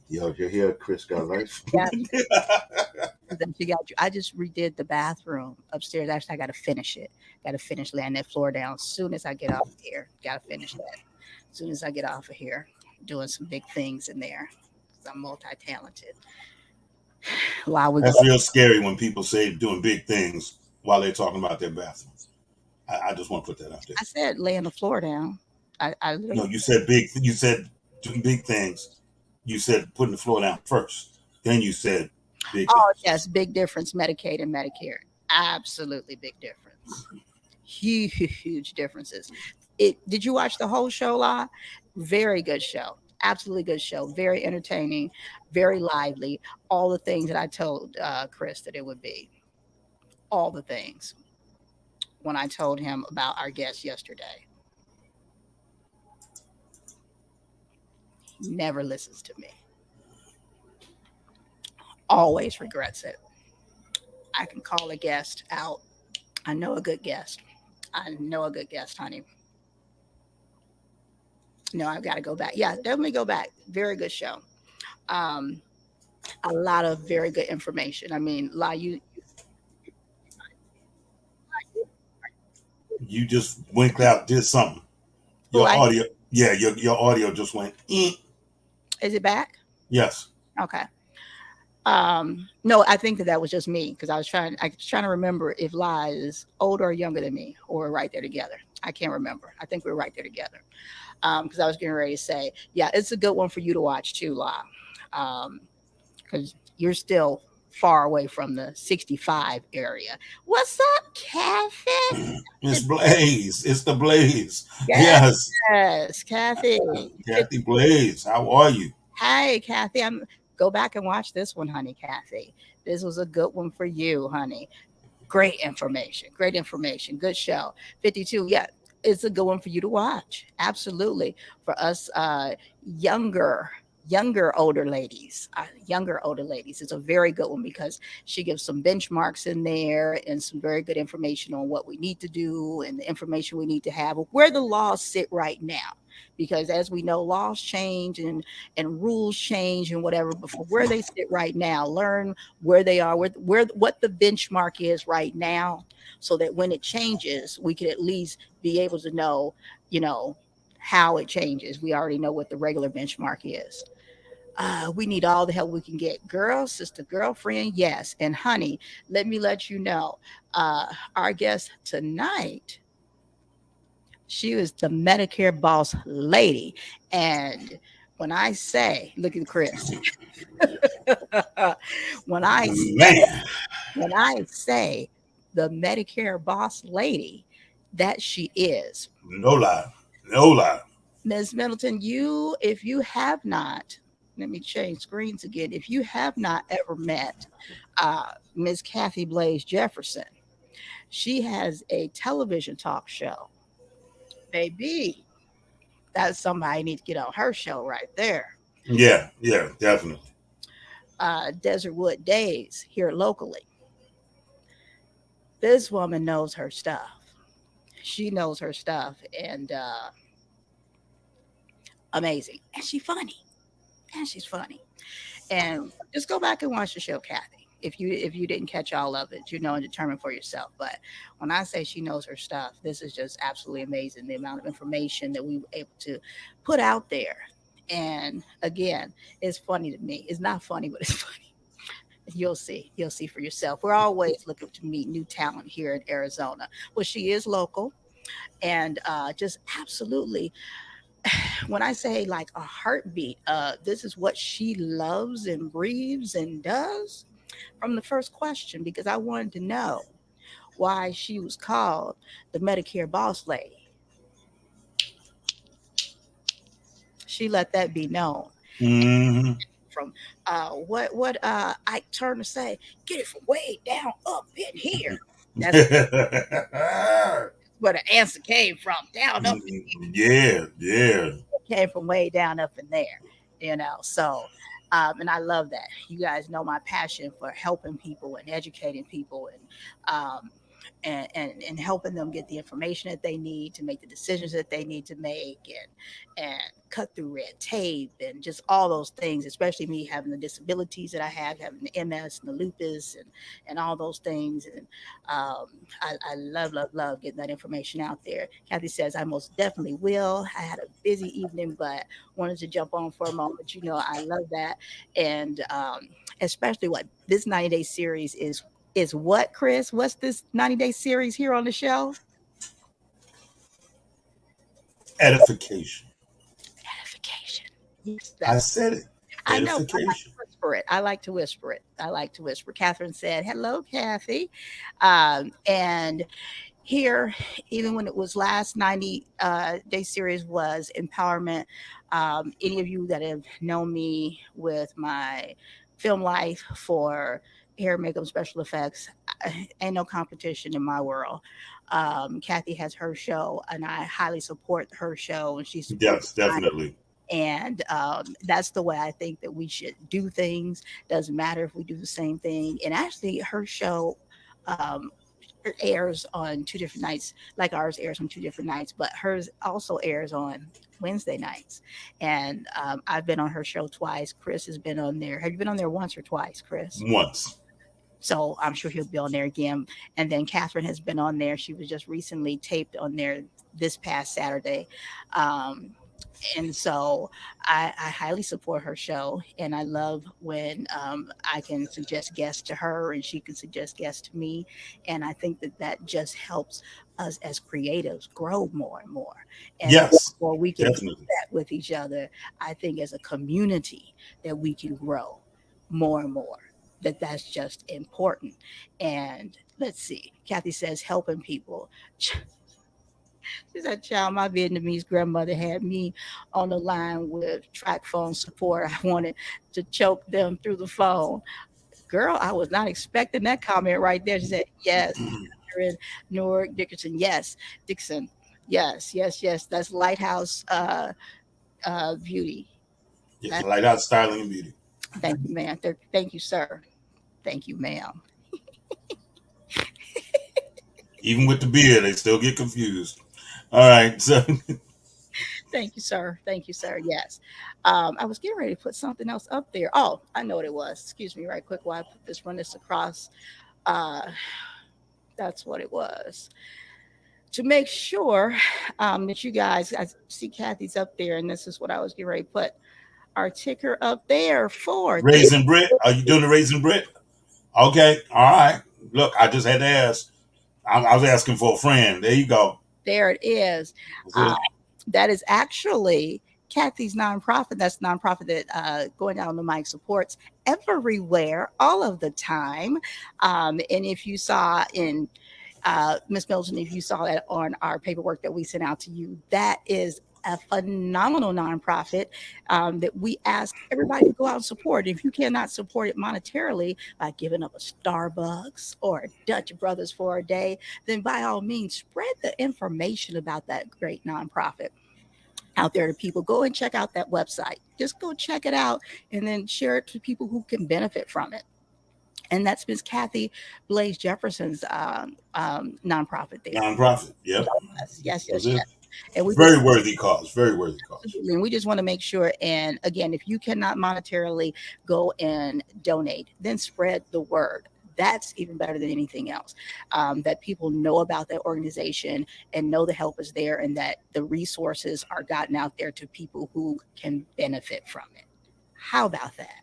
Yo, you're here, Chris got life. Yeah. Then she got you. I just redid the bathroom upstairs. Actually, I got to finish it. Got to finish laying that floor down as soon as I get off here. Got to finish that. As soon as I get off of here, doing some big things in there. I'm multi-talented. That's real scary when people say doing big things while they're talking about their bathroom. I just want to put that out there. I said laying the floor down. No, you said big. You said doing big things. You said putting the floor down first. Then you said big. Oh things. yes, big difference. Medicaid and Medicare, absolutely big difference. Huge differences. Did you watch the whole show, La? Very good show. Absolutely good show. Very entertaining. Very lively. All the things that I told Chris that it would be. All the things. When I told him about our guest yesterday. He never listens to me. Always regrets it. I can call a guest out. I know a good guest. Honey. No, I've got to go back. Yeah, definitely go back. Very good show. A lot of very good information. I mean, you just winked out, did something. Your audio, yeah, your audio just went. Is it back? Yes. Okay. No, I think that was just me because I was trying to remember if La is older or younger than me or we're right there together. I can't remember. I think we're right there together. Because I was getting ready to say, yeah, it's a good one for you to watch too, La. Because you're still far away from the 65 area. What's up, Kathy? It's Blaze. It's the Blaze. Yes. Yes, Kathy. Kathy Blaze. How are you? Hey, Kathy. Go back and watch this one, honey, Kathy. This was a good one for you, honey. Great information. Good show. 52. Yeah. It's a good one for you to watch. Absolutely. For us younger older ladies. It's a very good one because she gives some benchmarks in there and some very good information on what we need to do and the information we need to have, where the laws sit right now. Because as we know, laws change and rules change and whatever, but for where they sit right now, learn where they are, what the benchmark is right now, so that when it changes, we can at least be able to know, how it changes. We already know what the regular benchmark is. We need all the help we can get. Girl, sister, girlfriend, yes. And honey, let me let you know, our guest tonight, she was the Medicare boss lady. And when I say, look at Chris. when I say the Medicare boss lady, that she is. No lie. Ms. Middleton, if you have not, let me change screens again. If you have not ever met Ms. Kathy Blaze Jefferson, she has a television talk show. Baby, that's somebody needs to get on her show right there. Yeah, definitely. Desertwood Days here locally. This woman knows her stuff. She knows her stuff, and amazing. And she's funny. And just go back and watch the show, Kathy. If you didn't catch all of it, and determine for yourself. But when I say she knows her stuff, this is just absolutely amazing. The amount of information that we were able to put out there. And again, it's funny to me. It's not funny, but it's funny. You'll see for yourself. We're always looking to meet new talent here in Arizona. Well, she is local, and just absolutely, when I say like a heartbeat, this is what she loves and breathes and does from the first question, because I wanted to know why she was called the Medicare boss lady. She let that be known. Hmm. From what Ike Turner say, get it from way down up in here. That's where the answer came from. Down up Yeah, yeah. came from way down up in there, So, and I love that. You guys know my passion for helping people and educating people, um, and helping them get the information that they need to make the decisions that they need to make, and cut through red tape and just all those things. Especially me having the disabilities that I have, having the MS and the lupus and all those things. And I love getting that information out there. Kathy says I most definitely will. I had a busy evening, but wanted to jump on for a moment. I love that, and especially what this 90-day series is what, Chris? What's this 90-day series here on the show? Edification. Edification. Yes, I that's said it. I know. I like to Edification. whisper it. I like to whisper it. I like to whisper. Catherine said, "Hello, Kathy," and here, even when it was last 90 day series was empowerment. Any of you that have known me with my film life for hair, makeup, special effects, ain't no competition in my world. Kathy has her show, and I highly support her show, and she supports Yes, mine. definitely. And that's the way I think that we should do things. Doesn't matter if we do the same thing. And actually, her show um, airs on two different nights, like ours airs on two different nights, but hers also airs on Wednesday nights. And I've been on her show twice. Chris has been on there. Have you been on there once or twice, Chris? Once. So I'm sure he'll be on there again. And then Catherine has been on there. She was just recently taped on there this past Saturday. Um, and so I highly support her show, and I love when I can suggest guests to her and she can suggest guests to me, and I think that that just helps us as creatives grow more and more, and Yes, therefore we can do definitely. that with each other. I think as a community that we can grow more and more. That's just important. And let's see, Kathy says helping people. She said, child, my Vietnamese grandmother had me on the line with track phone support. I wanted to choke them through the phone. Girl, I was not expecting that comment right there. She said, yes, Catherine Newark Dickerson. Yes, Dixon. Yes, yes, yes. That's Lighthouse Beauty. Yes, That, lighthouse styling and beauty. thank you, ma'am. Thank you, sir. Thank you, ma'am. Even with the beard, they still get confused. All right, so Thank you, sir. Thank you, sir. Yes. I was getting ready to put something else up there. Oh, I know what it was. Excuse me, right quick while I run this across. Uh, that's what it was. To make sure that you guys, I see Kathy's up there, and this is what I was getting ready to put our ticker up there for. raisin Brit. Are you doing the raisin Brit? Okay, all right. Look, I just had to ask. I was asking for a friend. There you go. There it is. That's Uh, it. that is actually Kathy's nonprofit. That's the nonprofit that Going Down the Mic supports everywhere, all of the time. And if you saw in Miss Milton, if you saw that on our paperwork that we sent out to you, that is a phenomenal nonprofit that we ask everybody to go out and support. If you cannot support it monetarily by giving up a Starbucks or a Dutch Brothers for a day, then by all means, spread the information about that great nonprofit out there to people. Go and check out that website. Just go check it out and then share it to people who can benefit from it. And that's Miss Kathy Blaze Jefferson's nonprofit there. Nonprofit. Yep. Yes, yes, That's yes, it. yes. And we just Very worthy cause. Very worthy cause. absolutely, and we just want to make sure. And again, if you cannot monetarily go and donate, then spread the word. That's even better than anything else. That people know about that organization and know the help is there, and that the resources are gotten out there to people who can benefit from it. How about that?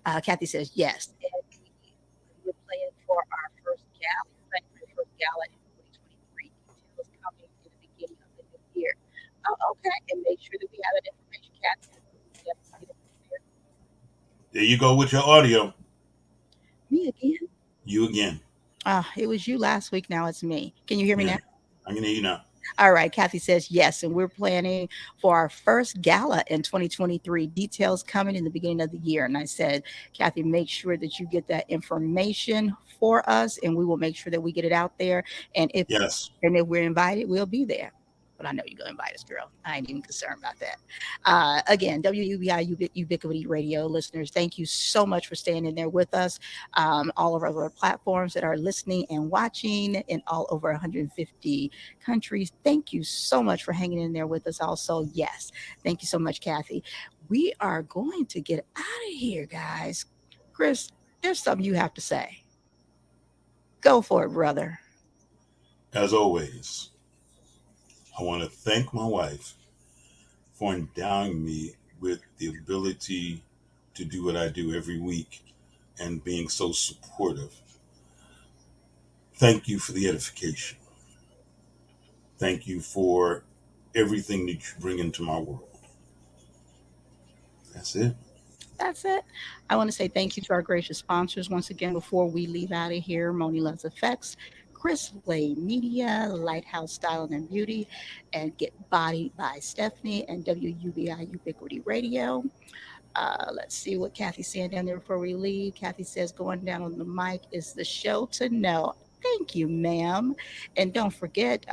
Kathy says yes. And we're playing for our first gala. Planning for the first gala in 2023. Details coming in the beginning of the new year. Oh, okay. And make sure that we have that information, Kathy. There you go with your audio. Me again? You again. It was you last week. Now it's me. Can you hear me now? I can hear you now. All right. Kathy says yes. And we're planning for our first gala in 2023. Details coming in the beginning of the year. And I said, Kathy, make sure that you get that information for us and we will make sure that we get it out there. And if we're invited, we'll be there. But I know you're going to invite us, girl. I ain't even concerned about that. Again, WUBI Ubiquity Radio listeners, thank you so much for staying in there with us. All of our other platforms that are listening and watching in all over 150 countries, thank you so much for hanging in there with us also. Yes, thank you so much, Kathy. We are going to get out of here, guys. Chris, there's something you have to say. Go for it, brother. As always, I want to thank my wife for endowing me with the ability to do what I do every week and being so supportive. Thank you for the edification. Thank you for everything that you bring into my world. That's it. That's it. I want to say thank you to our gracious sponsors once again before we leave out of here. Moni Loves Effects, Chris Blade Media, Lighthouse Styling and Beauty, and Get Bodied by Stephanie, and WUBI Ubiquity Radio. Let's see what Kathy's saying down there before we leave. Kathy says going down on the mic is the show to know. Thank you, ma'am. And don't forget,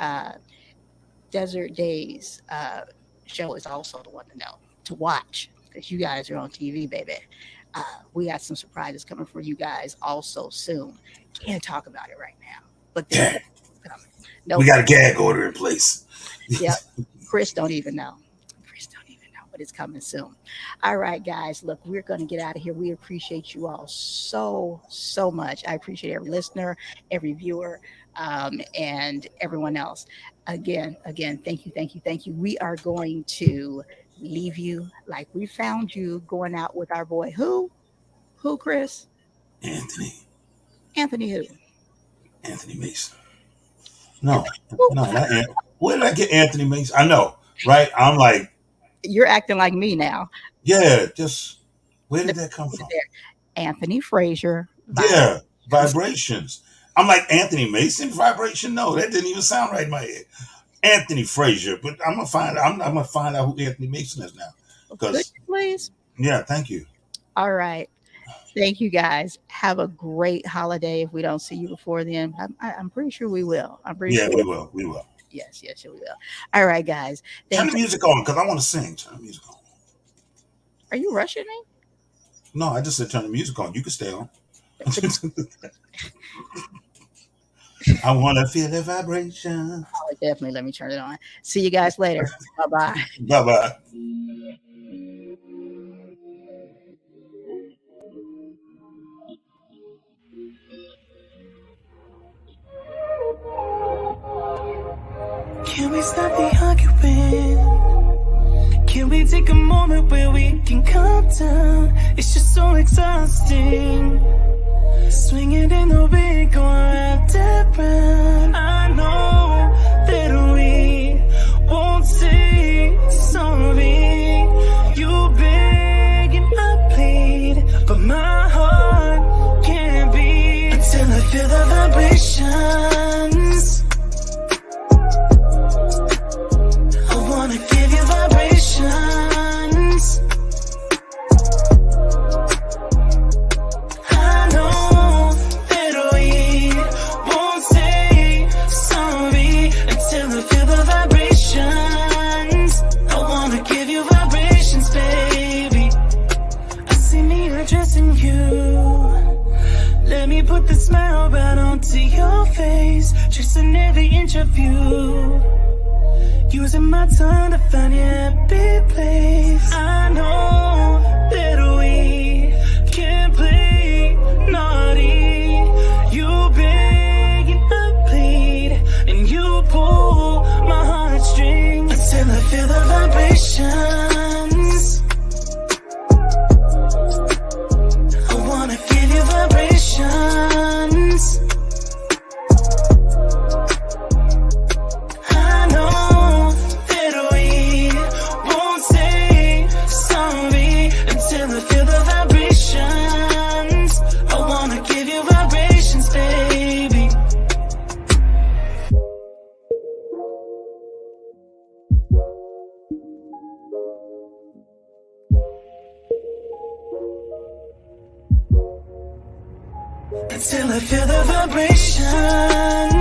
Desert Days show is also the one to know, to watch, because you guys are on TV, baby. We got some surprises coming for you guys also soon. Can't talk about it right now. But we got a gag order in place. Yep. Chris don't even know. But it's coming soon. All right, guys. Look, we're going to get out of here. We appreciate you all so much. I appreciate every listener, every viewer, and everyone else. Again, thank you. We are going to leave you like we found you, going out with our boy. Who, Chris? Anthony who? Anthony Mason. No, not Anthony. Where did I get Anthony Mason? I know, right? I'm like, you're acting like me now. Yeah, just where did that come from? Anthony Frazier. Yeah, Vibrations. I'm like, Anthony Mason vibration? No, that didn't even sound right in my head. Anthony Frazier, but I'm gonna find out who Anthony Mason is now. Because please. Yeah, thank you. All right. Thank you, guys. Have a great holiday. If we don't see you before then, I'm pretty sure we will. Sure we will. We will. Yes, we will. All right, guys. Turn the music on because I want to sing. Turn the music on. Are you rushing me? No, I just said turn the music on. You can stay on. I want to feel the vibration. Oh, definitely. Let me turn it on. See you guys later. Bye-bye. Bye-bye. Can we stop the arguing? Can we take a moment where we can calm down? It's just so exhausting. Swinging in the wind, going round and round. I know that we won't say sorry. You beg and I plead, but my heart can't beat until I feel the vibrations. I wanna give you vibrations. I know that we won't say sorry until I feel the vibrations. I wanna give you vibrations, baby. I see me addressing you. Let me put the smile right onto your face, tracing every inch of you. Using my tongue to find your happy place. I know that we can't play naughty. You beg and I plead, and you pull my heartstrings until I feel the vibrations. until I feel the vibration.